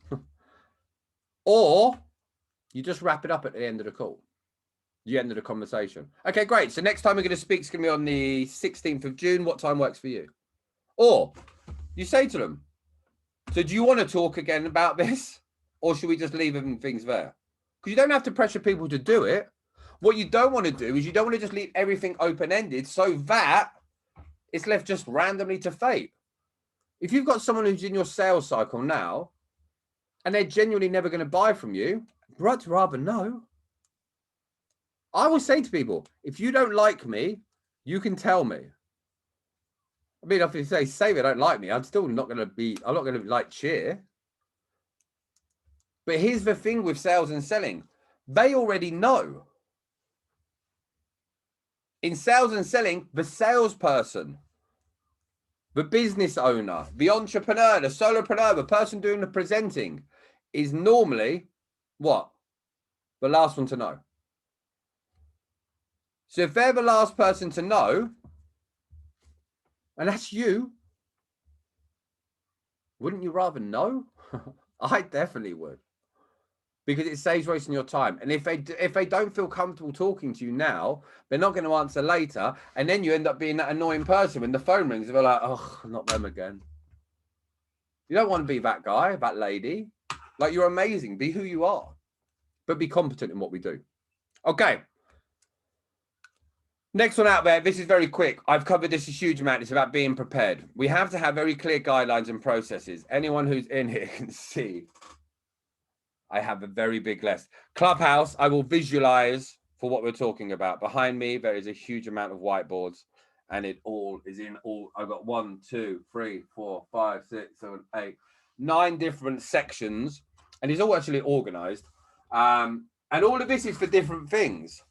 Or you just wrap it up at the end of the call. The end of the conversation. Okay, great. So next time we're going to speak is going to be on the 16th of June. What time works for you? Or you say to them, so do you want to talk again about this? Or should we just leave things there? Because you don't have to pressure people to do it. What you don't want to do is you don't want to just leave everything open-ended so that it's left just randomly to fate. If you've got someone who's in your sales cycle now and they're genuinely never going to buy from you, I'd rather know. I will say to people, if you don't like me, you can tell me. I mean, if you say they don't like me, I'm still not going to be, I'm not going to like cheer. But here's the thing with sales and selling. They already know. In sales and selling, the salesperson, the business owner, the entrepreneur, the solopreneur, the person doing the presenting is normally what? The last one to know. So if they're the last person to know, and that's you, wouldn't you rather know? I definitely would. Because it saves wasting your time. And if they don't feel comfortable talking to you now, they're not going to answer later. And then you end up being that annoying person when the phone rings. They're like, oh, not them again. You don't want to be that guy, that lady. Like, you're amazing. Be who you are. But be competent in what we do. Okay. Next one out there. This is very quick. I've covered this a huge amount. It's about being prepared. We have to have very clear guidelines and processes. Anyone who's in here can see I have a very big list. Clubhouse, I will visualize for what we're talking about. Behind me, there is a huge amount of whiteboards, and it all is in all. I've got 1, 2, 3, 4, 5, 6, 7, 8, 9 different sections, and it's all actually organized. And all of this is for different things.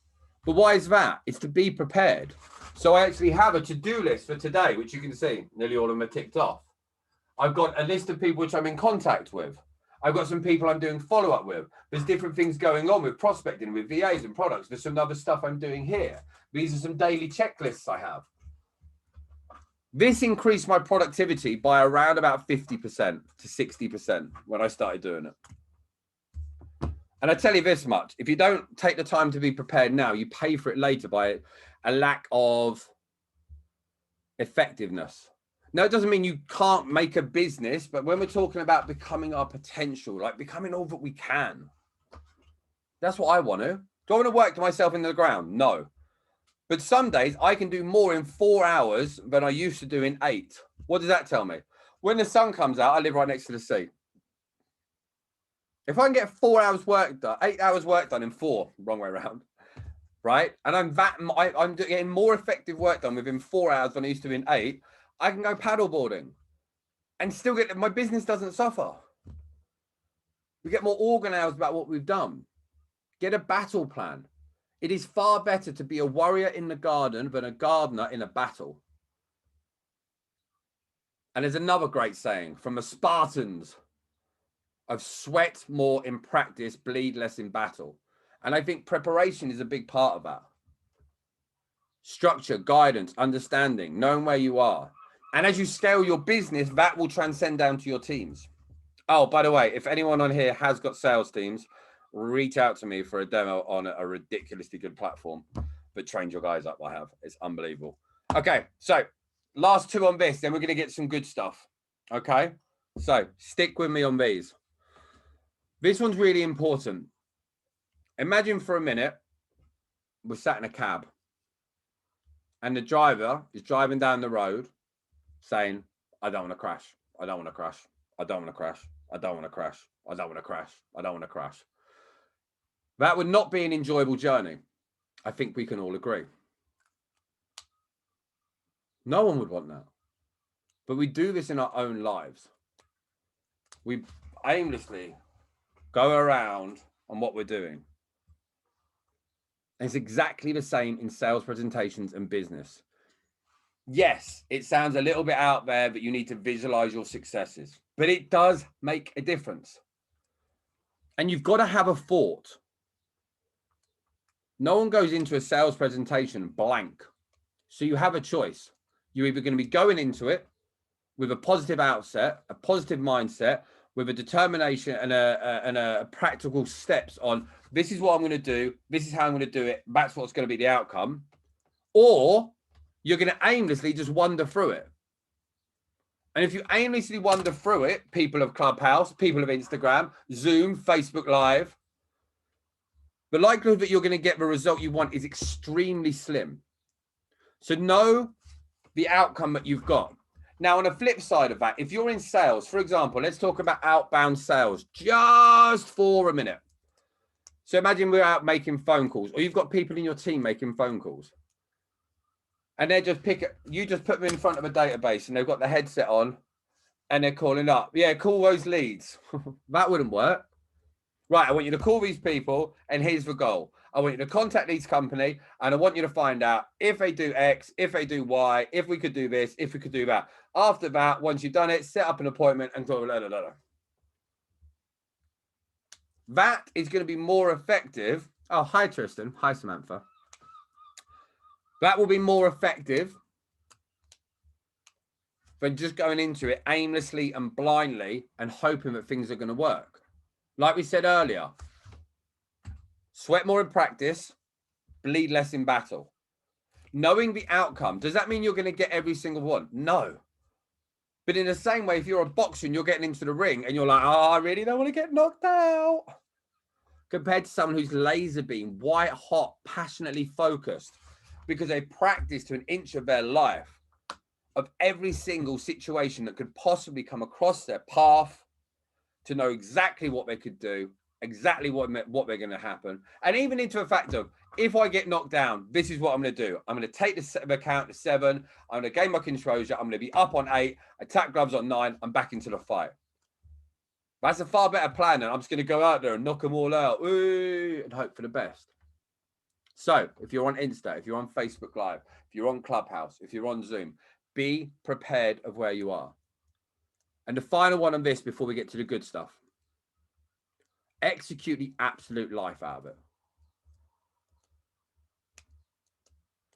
But why is that? It's to be prepared. So I actually have a to-do list for today, which you can see, nearly all of them are ticked off. I've got a list of people which I'm in contact with. I've got some people I'm doing follow-up with. There's different things going on with prospecting, with VAs and products. There's some other stuff I'm doing here. These are some daily checklists I have. This increased my productivity by around about 50% to 60% when I started doing it. And I tell you this much, if you don't take the time to be prepared now, you pay for it later by a lack of effectiveness. Now, it doesn't mean you can't make a business, but when we're talking about becoming our potential, like becoming all that we can, that's what I want to. Do I want to work myself into the ground? No. But some days I can do more in 4 hours than I used to do in 8. What does that tell me? When the sun comes out, I live right next to the sea. If I can get 4 hours work done, 8 hours work done in 4, wrong way around, right? And I'm getting more effective work done within 4 hours than I used to in 8. I can go paddleboarding and still get, my business doesn't suffer. We get more organized about what we've done. Get a battle plan. It is far better to be a warrior in the garden than a gardener in a battle. And there's another great saying from the Spartans of sweat more in practice, bleed less in battle. And I think preparation is a big part of that. Structure, guidance, understanding, knowing where you are. And as you scale your business, that will transcend down to your teams. Oh, by the way, if anyone on here has got sales teams, reach out to me for a demo on a ridiculously good platform. But trained your guys up, I have. It's unbelievable. Okay, so last 2 on this, then we're going to get some good stuff. Okay, so stick with me on these. This one's really important. Imagine for a minute, we're sat in a cab and the driver is driving down the road saying, I don't want to crash. I don't want to crash. I don't want to crash. I don't want to crash. I don't want to crash. I don't want to crash. That would not be an enjoyable journey. I think we can all agree. No one would want that. But we do this in our own lives. We aimlessly go around on what we're doing. It's exactly the same in sales presentations and business. Yes, it sounds a little bit out there, but you need to visualize your successes. But it does make a difference. And you've got to have a thought. No one goes into a sales presentation blank. So you have a choice. You're either going to be going into it with a positive outset, a positive mindset, with a determination and a practical steps on, this is what I'm going to do. This is how I'm going to do it. That's what's going to be the outcome. Or you're going to aimlessly just wander through it. And if you aimlessly wander through it, people of Clubhouse, people of Instagram, Zoom, Facebook Live, the likelihood that you're going to get the result you want is extremely slim. So know the outcome that you've got. Now, on the flip side of that, if you're in sales, for example, let's talk about outbound sales just for a minute. So imagine we're out making phone calls, or you've got people in your team making phone calls. And they just you just put them in front of a database and they've got the headset on and they're calling up. Yeah, call those leads. That wouldn't work. Right, I want you to call these people and here's the goal. I want you to contact these company and I want you to find out if they do X, if they do Y, if we could do this, if we could do that. After that, once you've done it, set up an appointment and blah, blah, blah, blah. That is going to be more effective. Oh, hi, Tristan. Hi, Samantha. That will be more effective than just going into it aimlessly and blindly and hoping that things are going to work. Like we said earlier, sweat more in practice, bleed less in battle. Knowing the outcome, does that mean you're going to get every single one? No. But in the same way, if you're a boxer and you're getting into the ring and you're like, oh, I really don't want to get knocked out, compared to someone who's laser beam, white hot, passionately focused, because they practice to an inch of their life of every single situation that could possibly come across their path, to know exactly what they could do, exactly what they're going to happen. And even into a fact of, if I get knocked down, this is what I'm going to do. I'm going to take the count to 7. I'm going to gain my composure. I'm going to be up on 8, attack gloves on 9. I'm back into the fight. That's a far better plan than I'm just going to go out there and knock them all out and hope for the best. So if you're on Insta, if you're on Facebook Live, if you're on Clubhouse, if you're on Zoom, be prepared of where you are. And the final one on this before we get to the good stuff, execute the absolute life out of it.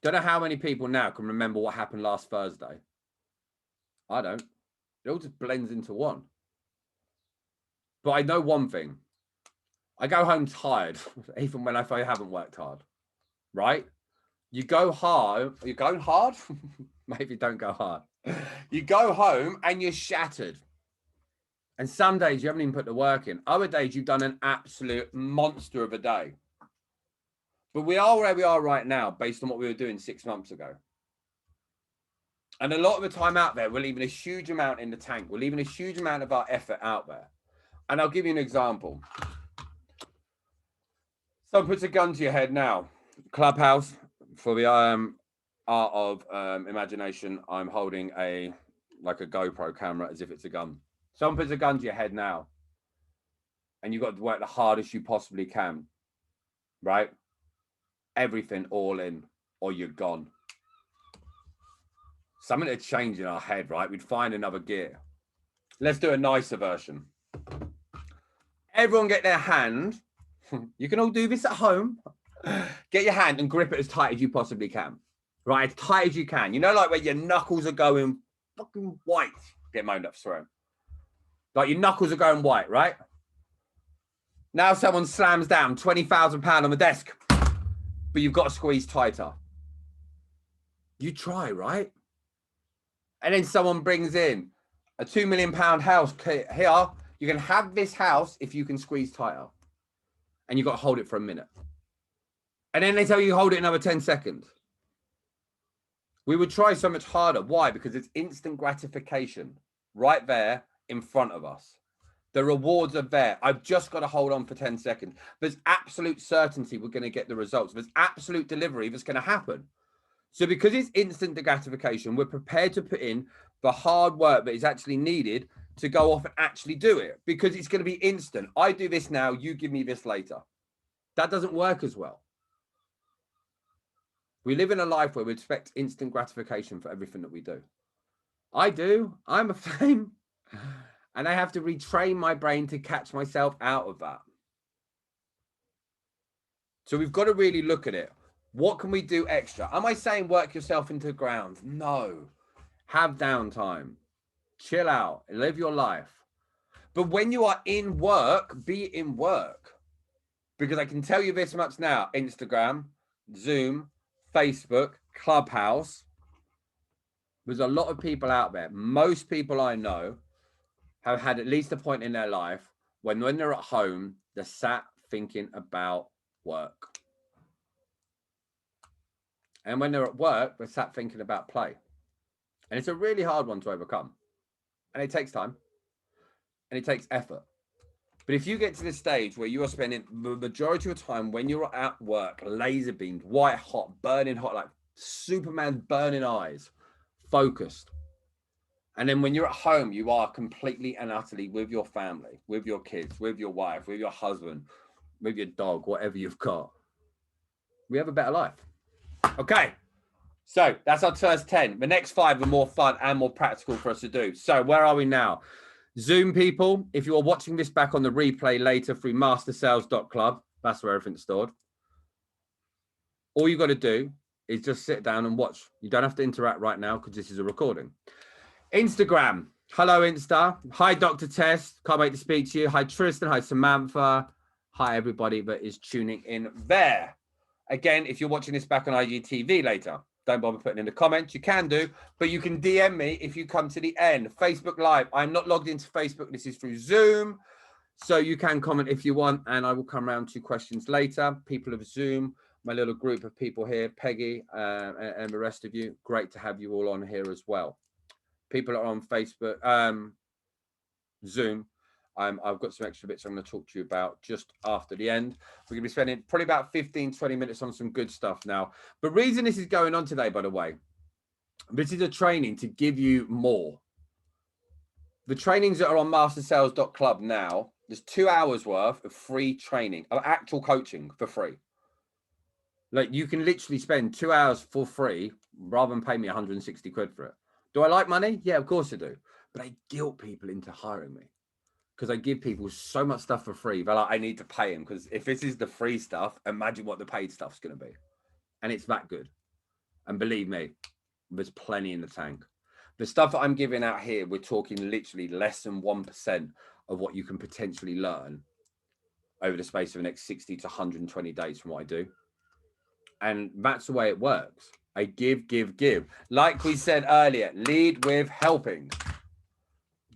Don't know how many people now can remember what happened last Thursday. I don't. It all just blends into one. But I know one thing. I go home tired, even when I haven't worked hard, right? You go hard. You're going hard? Maybe don't go hard. You go home and you're shattered. And some days you haven't even put the work in. Other days you've done an absolute monster of a day. But we are where we are right now based on what we were doing 6 months ago. And a lot of the time out there, we're leaving a huge amount in the tank. We're leaving a huge amount of our effort out there. And I'll give you an example. Someone puts a gun to your head now. Clubhouse, for the art of imagination, I'm holding like a GoPro camera as if it's a gun. Someone puts a gun to your head now, and you've got to work the hardest you possibly can, right? Everything all in, or you're gone. Something to change in our head, right? We'd find another gear. Let's do a nicer version. Everyone get their hand. You can all do this at home. Get your hand and grip it as tight as you possibly can, right? As tight as you can. You know, like where your knuckles are going fucking white. Get moaned up, sorry. Like your knuckles are going white, right? Now someone slams down £20,000 on the desk, but you've got to squeeze tighter. You try, right? And then someone brings in a £2 million house. Here, you can have this house if you can squeeze tighter. And you've got to hold it for a minute. And then they tell you hold it another 10 seconds. We would try so much harder. Why? Because it's instant gratification right there in front of us. The rewards are there. I've just got to hold on for 10 seconds. There's absolute certainty we're going to get the results. There's absolute delivery that's going to happen. So because it's instant gratification, we're prepared to put in the hard work that is actually needed to go off and actually do it, because it's going to be instant. I do this now, you give me this later. That doesn't work as well. We live in a life where we expect instant gratification for everything that we do. I do. I'm a fan. And I have to retrain my brain to catch myself out of that. So we've got to really look at it. What can we do extra? Am I saying work yourself into the ground? No. Have downtime. Chill out. Live your life. But when you are in work, be in work. Because I can tell you this much now. Instagram, Zoom, Facebook, Clubhouse. There's a lot of people out there. Most people I know have had at least a point in their life when they're at home, they're sat thinking about work. And when they're at work, they're sat thinking about play. And it's a really hard one to overcome. And it takes time. And it takes effort. But if you get to the stage where you are spending the majority of your time when you're at work, laser beamed, white hot, burning hot, like Superman burning eyes, focused. And then when you're at home, you are completely and utterly with your family, with your kids, with your wife, with your husband, with your dog, whatever you've got. We have a better life. Okay. So that's our first 10. The next 5 are more fun and more practical for us to do. So where are we now? Zoom people, if you are watching this back on the replay later through mastersales.club, that's where everything's stored. All you got to do is just sit down and watch. You don't have to interact right now because this is a recording. Instagram. Hello, Insta. Hi, Dr. Tess. Can't wait to speak to you. Hi, Tristan. Hi, Samantha. Hi, everybody that is tuning in there. Again, if you're watching this back on IGTV later, don't bother putting in the comments. You can do, but you can DM me if you come to the end. Facebook Live. I'm not logged into Facebook. This is through Zoom. So you can comment if you want, and I will come around to questions later. People of Zoom, my little group of people here, Peggy and the rest of you. Great to have you all on here as well. People are on Facebook, Zoom. I've got some extra bits I'm going to talk to you about just after the end. We're going to be spending probably about 15, 20 minutes on some good stuff now. The reason this is going on today, by the way, this is a training to give you more. The trainings that are on mastersales.club now, there's 2 hours worth of free training, of actual coaching for free. Like you can literally spend 2 hours for free rather than pay me 160 quid for it. Do I like money? Yeah, of course I do. But I guilt people into hiring me. Because I give people so much stuff for free. They're like, I need to pay them. Because if this is the free stuff, imagine what the paid stuff's going to be. And it's that good. And believe me, there's plenty in the tank. The stuff that I'm giving out here, we're talking literally less than 1% of what you can potentially learn over the space of the next 60 to 120 days from what I do. And that's the way it works. I give, give, give. Like we said earlier, lead with helping.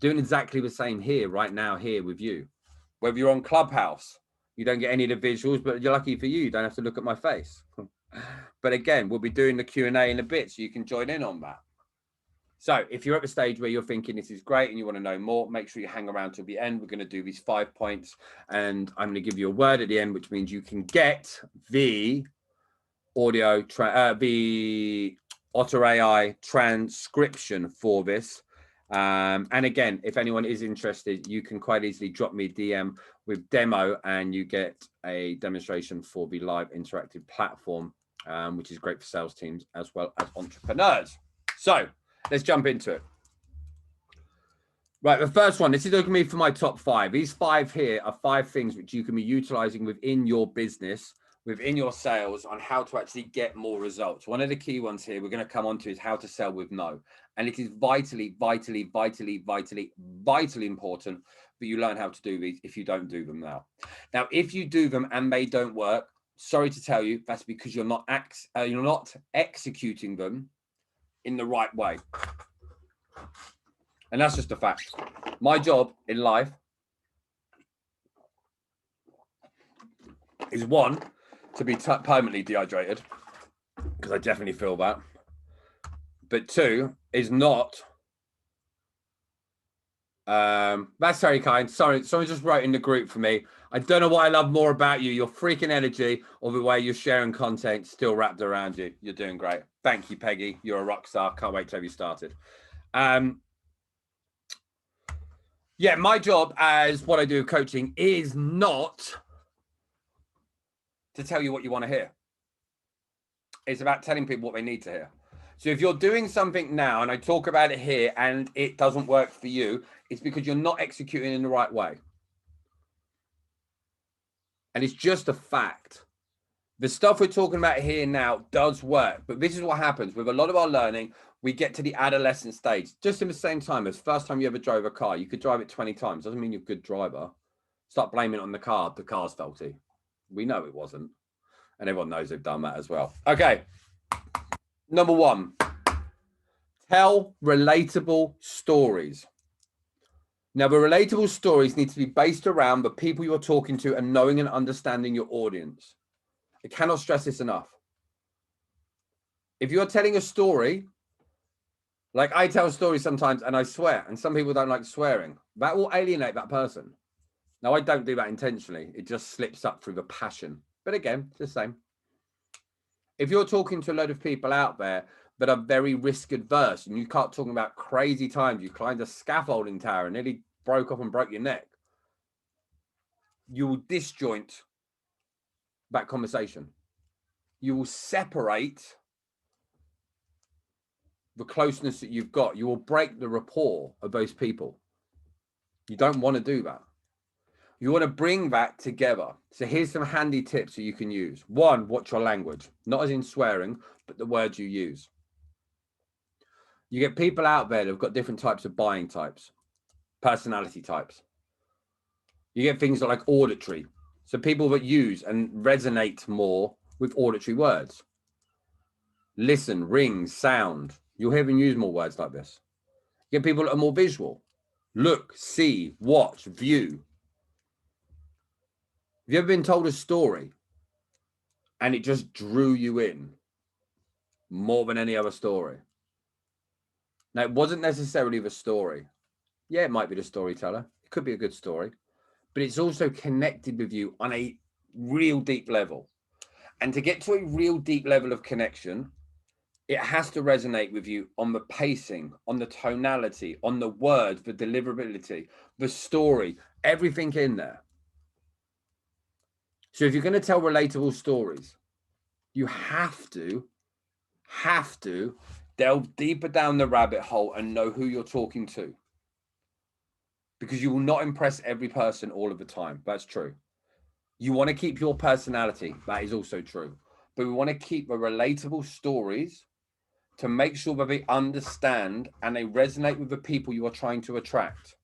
Doing exactly the same here, right now, here with you. Whether you're on Clubhouse, you don't get any of the visuals, but you're lucky for you don't have to look at my face. But again, we'll be doing the Q&A in a bit, so you can join in on that. So if you're at the stage where you're thinking this is great and you want to know more, make sure you hang around till the end. We're going to do these 5 points, and I'm going to give you a word at the end, which means you can get the audio, the Otter AI transcription for this. And again, if anyone is interested, you can quite easily drop me a DM with demo and you get a demonstration for the live interactive platform, which is great for sales teams as well as entrepreneurs. So let's jump into it. Right, the first one, this is going to be for my top 5. These 5 here are 5 things which you can be utilizing within your business, within your sales, on how to actually get more results. One of the key ones here we're going to come on to is how to sell with no. And it is vitally, vitally, vitally, vitally, vitally important that you learn how to do these if you don't do them now. Now, if you do them and they don't work, sorry to tell you, that's because you're not executing them in the right way. And that's just a fact. My job in life is 1, to be permanently dehydrated, because I definitely feel that. But 2 is not. That's very kind. Sorry, someone just wrote in the group for me. I don't know what I love more about you, your freaking energy or the way you're sharing content still wrapped around you. You're doing great. Thank you, Peggy. You're a rock star. Can't wait to have you started. Yeah, my job as what I do coaching is not to tell you what you want to hear. It's about telling people what they need to hear. So if you're doing something now and I talk about it here and it doesn't work for you, it's because you're not executing in the right way. And it's just a fact. The stuff we're talking about here now does work, but this is what happens with a lot of our learning. We get to the adolescent stage, just in the same time as first time you ever drove a car. You could drive it 20 times. Doesn't mean you're a good driver. Start blaming it on the car. The car's faulty. We know it wasn't. And everyone knows they've done that as well. Okay. Number 1, tell relatable stories. Now, the relatable stories need to be based around the people you're talking to and knowing and understanding your audience. I cannot stress this enough. If you're telling a story, like I tell stories sometimes and I swear, and some people don't like swearing, that will alienate that person. Now, I don't do that intentionally. It just slips up through the passion. But again, it's the same. If you're talking to a load of people out there that are very risk adverse and you can't talk about crazy times, you climbed a scaffolding tower and nearly broke off and broke your neck, you will disjoint that conversation. You will separate the closeness that you've got. You will break the rapport of those people. You don't want to do that. You want to bring that together. So here's some handy tips that you can use. One, watch your language, not as in swearing, but the words you use. You get people out there that have got different types of buying types, personality types. You get things like auditory. So people that use and resonate more with auditory words. Listen, ring, sound. You'll hear them use more words like this. You get people that are more visual. Look, see, watch, view. Have you ever been told a story and it just drew you in more than any other story? Now, it wasn't necessarily the story. Yeah, it might be the storyteller. It could be a good story, but it's also connected with you on a real deep level. And to get to a real deep level of connection, it has to resonate with you on the pacing, on the tonality, on the words, the deliverability, the story, everything in there. So if you're going to tell relatable stories, you have to delve deeper down the rabbit hole and know who you're talking to. Because you will not impress every person all of the time. That's true. You want to keep your personality. That is also true. But we want to keep the relatable stories to make sure that they understand and they resonate with the people you are trying to attract.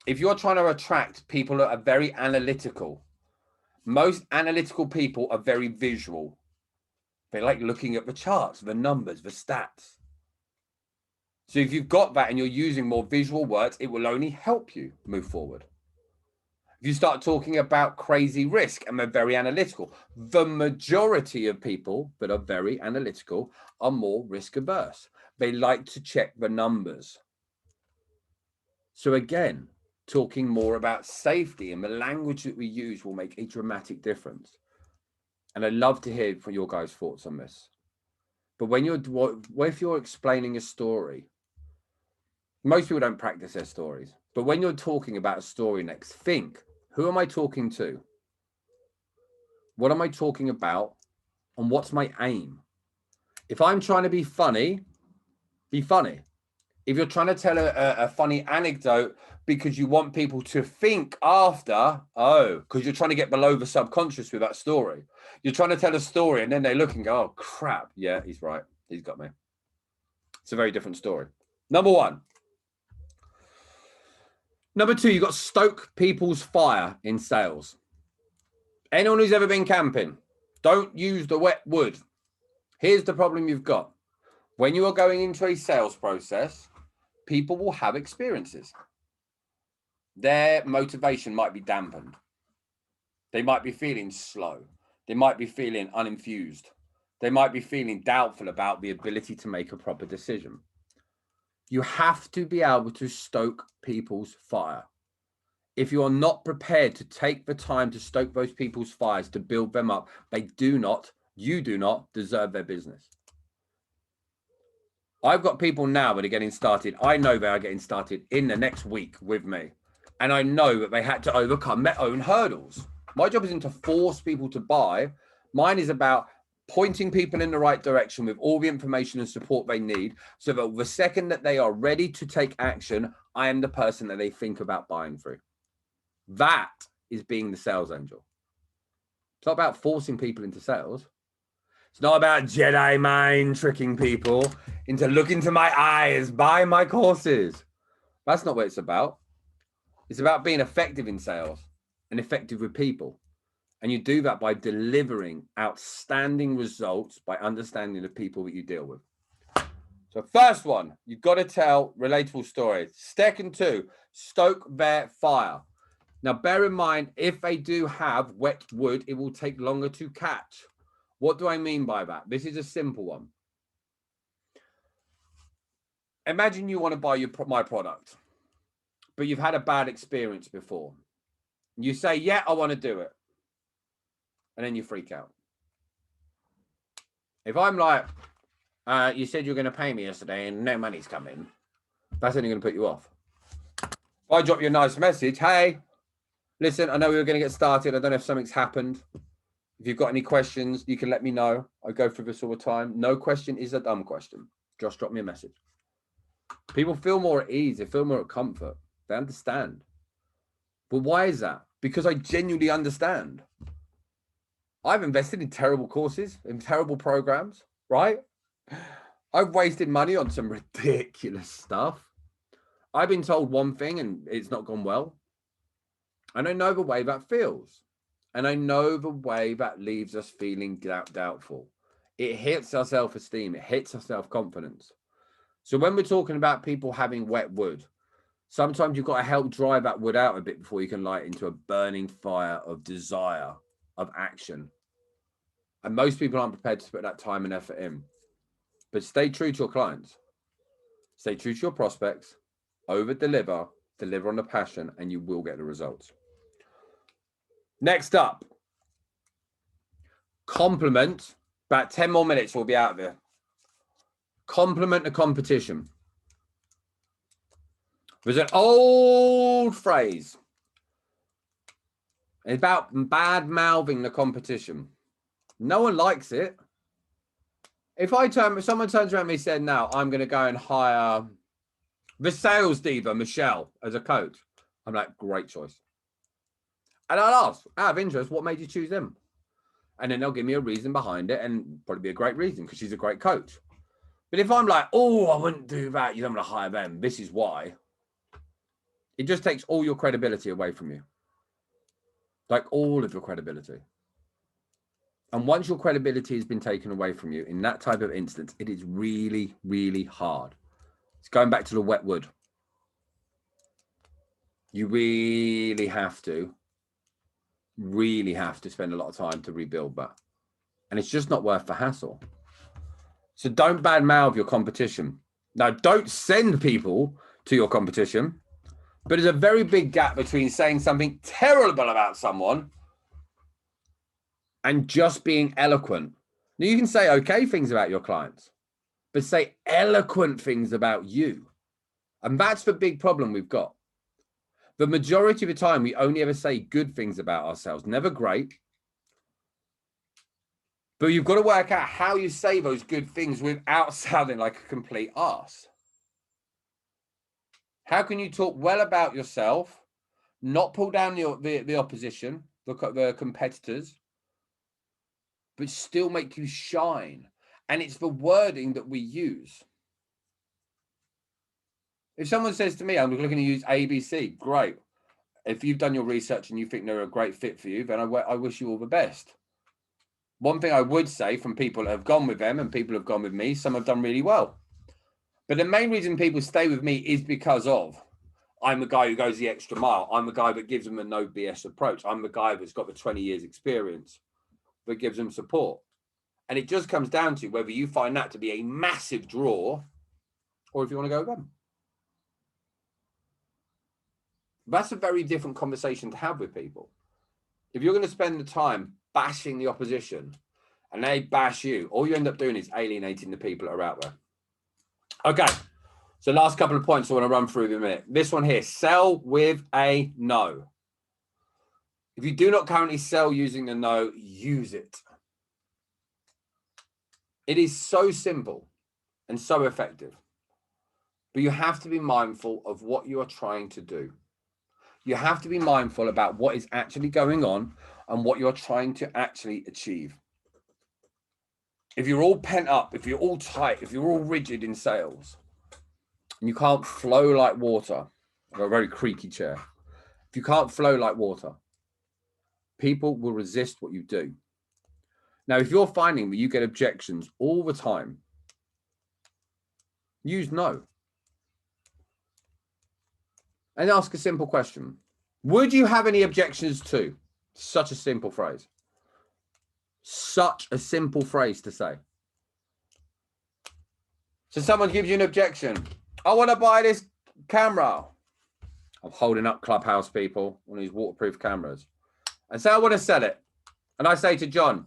If you're trying to attract people that are very analytical, most analytical people are very visual. They like looking at the charts, the numbers, the stats. So if you've got that and you're using more visual words, it will only help you move forward. If you start talking about crazy risk and they're very analytical, the majority of people that are very analytical are more risk averse. They like to check the numbers. So again, talking more about safety and the language that we use will make a dramatic difference. And I'd love to hear from your guys' thoughts on this. But if you're explaining a story, most people don't practice their stories. But when you're talking about a story next, think, who am I talking to? What am I talking about? And what's my aim? If I'm trying to be funny, be funny. If you're trying to tell a funny anecdote because you want people to think after, because you're trying to get below the subconscious with that story. You're trying to tell a story and then they look and go, oh, crap. Yeah, he's right. He's got me. It's a very different story. Number one. Number two, you've got to stoke people's fire in sales. Anyone who's ever been camping, don't use the wet wood. Here's the problem you've got. When you are going into a sales process, people will have experiences. Their motivation might be dampened. They might be feeling slow. They might be feeling uninfused. They might be feeling doubtful about the ability to make a proper decision. You have to be able to stoke people's fire. If you are not prepared to take the time to stoke those people's fires, to build them up, you do not deserve their business. I've got people now that are getting started. I know they are getting started in the next week with me. And I know that they had to overcome their own hurdles. My job isn't to force people to buy. Mine is about pointing people in the right direction with all the information and support they need, so that the second that they are ready to take action, I am the person that they think about buying through. That is being the sales angel. It's not about forcing people into sales. It's not about Jedi mind tricking people into look into my eyes, buy my courses. That's not what it's about. It's about being effective in sales and effective with people. And you do that by delivering outstanding results by understanding the people that you deal with. So first one, you've got to tell relatable stories. Second two, stoke their fire. Now, bear in mind, if they do have wet wood, it will take longer to catch. What do I mean by that? This is a simple one. Imagine you want to buy my product, but you've had a bad experience before. You say, yeah, I want to do it. And then you freak out. If I'm like, you said you were going to pay me yesterday and no money's coming, that's only going to put you off. If I drop you a nice message, hey, listen, I know we were going to get started. I don't know if something's happened. If you've got any questions, you can let me know. I go through this all the time. No question is a dumb question. Just drop me a message. People feel more at ease. They feel more at comfort. They understand. But why is that? Because I genuinely understand. I've invested in terrible courses, in terrible programs, right? I've wasted money on some ridiculous stuff. I've been told one thing and it's not gone well. And I know the way that feels. And I know the way that leaves us feeling doubtful. It hits our self-esteem. It hits our self-confidence. So when we're talking about people having wet wood, sometimes you've got to help dry that wood out a bit before you can light into a burning fire of desire, of action. And most people aren't prepared to put that time and effort in. But stay true to your clients. Stay true to your prospects. Over-deliver, deliver on the passion, and you will get the results. Next up, compliment. About 10 more minutes, we'll be out of here. Compliment the competition. There's an old phrase. It's about bad-mouthing the competition. No one likes it. If someone turns around and said, now I'm going to go and hire the sales diva, Michelle, as a coach, I'm like, great choice. And I'll ask, out of interest, what made you choose them? And then they'll give me a reason behind it, and probably be a great reason because she's a great coach. But if I'm like, oh, I wouldn't do that, you don't want to hire them, this is why, it just takes all your credibility away from you. Like all of your credibility. And once your credibility has been taken away from you in that type of instance, it is really, really hard. It's going back to the wet wood. You really have to spend a lot of time to rebuild that. And it's just not worth the hassle. So don't badmouth your competition. Now, don't send people to your competition, but there's a very big gap between saying something terrible about someone and just being eloquent. Now, you can say okay things about your clients, but say eloquent things about you. And that's the big problem we've got. The majority of the time, we only ever say good things about ourselves, never great. But you've got to work out how you say those good things without sounding like a complete arse. How can you talk well about yourself, not pull down the opposition, the competitors, but still make you shine? And it's the wording that we use. If someone says to me, I'm looking to use ABC, great. If you've done your research and you think they're a great fit for you, then I wish you all the best. One thing I would say from people that have gone with them and people have gone with me, some have done really well. But the main reason people stay with me is because of, I'm the guy who goes the extra mile. I'm the guy that gives them a no BS approach. I'm the guy that's got the 20 years experience that gives them support. And it just comes down to whether you find that to be a massive draw or if you want to go with them. That's a very different conversation to have with people. If you're going to spend the time bashing the opposition and they bash you, all you end up doing is alienating the people that are out there. Okay. So last couple of points I want to run through in a minute. This one here, sell with a no. If you do not currently sell using the no, use it. It is so simple and so effective. But you have to be mindful of what you are trying to do. You have to be mindful about what is actually going on and what you're trying to actually achieve. If you're all pent up, if you're all tight, if you're all rigid in sales, and you can't flow like water, I've got a very creaky chair. If you can't flow like water, people will resist what you do. Now, if you're finding that you get objections all the time, use no. And ask a simple question. Would you have any objections to? Such a simple phrase. Such a simple phrase to say. So someone gives you an objection. I want to buy this camera. I'm holding up Clubhouse people on these waterproof cameras. And say I want to sell it. And I say to John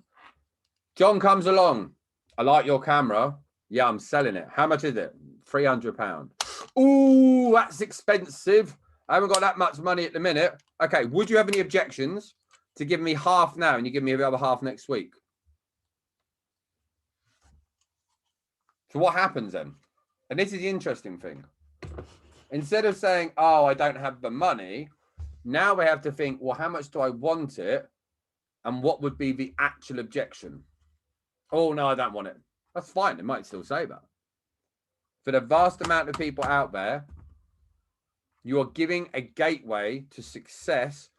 comes along. I like your camera. Yeah, I'm selling it. How much is it? £300. Ooh, that's expensive. I haven't got that much money at the minute. Okay, would you have any objections to give me half now and you give me the other half next week? So what happens then? And this is the interesting thing. Instead of saying, oh, I don't have the money, now we have to think, well, how much do I want it? And what would be the actual objection? Oh, no, I don't want it. That's fine. It might still say that. For the vast amount of people out there, you are giving a gateway to success,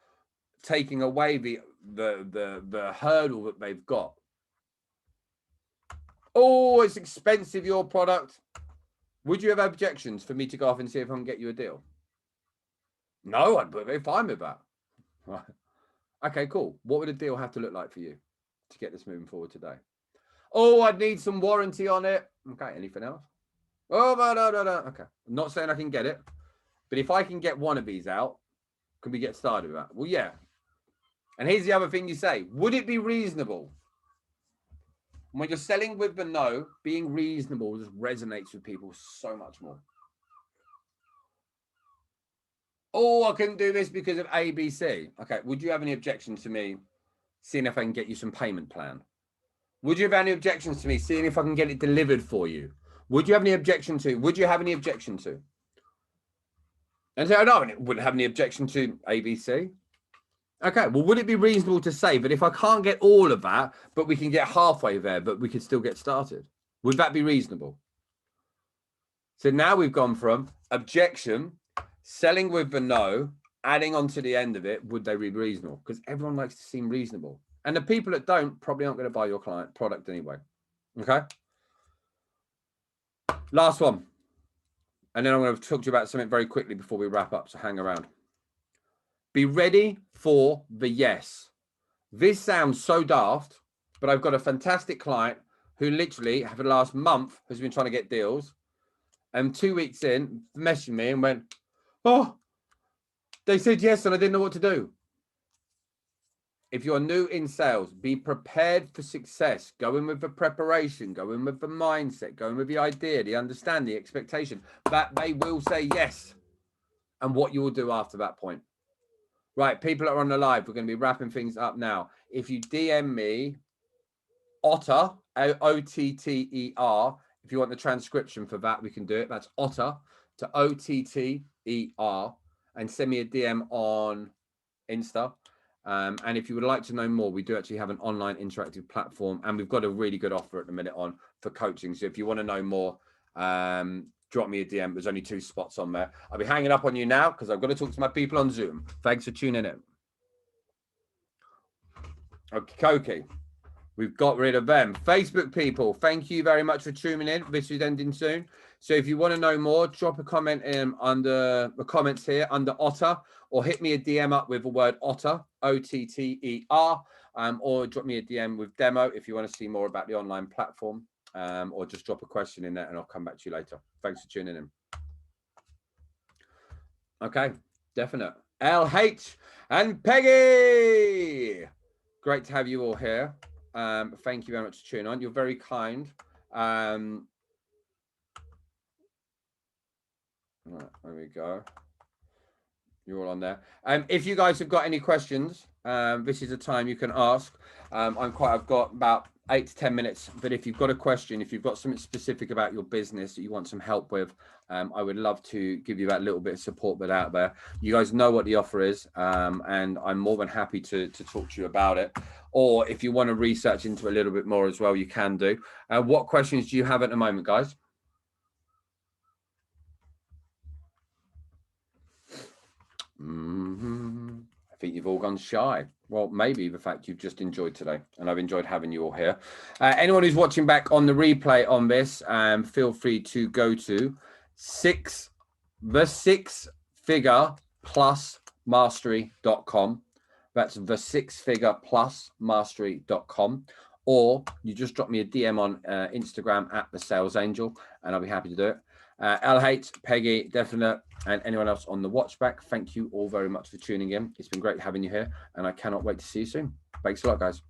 taking away the hurdle that they've got. Oh, it's expensive, your product. Would you have objections for me to go off and see if I can get you a deal? No, I'd be fine with that. Right. Okay, cool. What would a deal have to look like for you to get this moving forward today? Oh, I'd need some warranty on it. Okay, anything else? Oh, no. Okay, I'm not saying I can get it, but if I can get one of these out, can we get started with that? Well, yeah. And here's the other thing you say. Would it be reasonable? When you're selling with the no, being reasonable just resonates with people so much more. Oh, I couldn't do this because of ABC. Okay, would you have any objections to me seeing if I can get you some payment plan? Would you have any objections to me seeing if I can get it delivered for you? Would you have any objection to? Would you have any objection to? And say, oh, no, I wouldn't have any objection to ABC. Okay, well, would it be reasonable to say that if I can't get all of that, but we can get halfway there, but we could still get started? Would that be reasonable? So now we've gone from objection, selling with the no, adding on to the end of it, would they be reasonable? Because everyone likes to seem reasonable. And the people that don't probably aren't going to buy your client product anyway. Okay? Last one. And then I'm going to talk to you about something very quickly before we wrap up, so hang around. Be ready for the yes. This sounds so daft, but I've got a fantastic client who literally, for the last month, has been trying to get deals. And 2 weeks in, messaged me and went, oh, they said yes, and I didn't know what to do. If you're new in sales, be prepared for success. Go in with the preparation, go in with the mindset, go in with the idea, the understanding, the expectation that they will say yes. And what you will do after that point. Right, people that are on the live, we're going to be wrapping things up now. If you DM me, Otter, O-T-T-E-R, if you want the transcription for that, we can do it. That's Otter to O-T-T-E-R, and send me a DM on Insta. And if you would like to know more, we do actually have an online interactive platform, and we've got a really good offer at the minute on for coaching. So if you want to know more, drop me a DM. There's only 2 spots on there. I'll be hanging up on you now because I've got to talk to my people on Zoom. Thanks for tuning in. Okay, we've got rid of them. Facebook people, thank you very much for tuning in. This is ending soon. So if you want to know more, drop a comment in under the comments here under Otter, or hit me a DM up with the word Otter, O-T-T-E-R, or drop me a DM with demo if you want to see more about the online platform. Or just drop a question in there and I'll come back to you later. Thanks for tuning in. Okay, definite. LH and Peggy. Great to have you all here. Thank you very much for tuning on. You're very kind. Right, there we go. You're all on there. If you guys have got any questions, this is the time you can ask. I've got about 8 to 10 minutes, but if you've got a question, if you've got something specific about your business that you want some help with, I would love to give you that little bit of support that out there. You guys know what the offer is, and I'm more than happy to talk to you about it. Or if you want to research into a little bit more as well, you can do. What questions do you have at the moment, guys? I think you've all gone shy. Well, maybe the fact you've just enjoyed today, and I've enjoyed having you all here. Anyone who's watching back on the replay on this, feel free to go to the 6-figure plus mastery.com. That's the 6-figure plus mastery.com. Or you just drop me a DM on Instagram at the Sales Angel, and I'll be happy to do it. LH, Peggy, Definite, and anyone else on the watchback, thank you all very much for tuning in. It's been great having you here, and I cannot wait to see you soon. Thanks a lot, guys.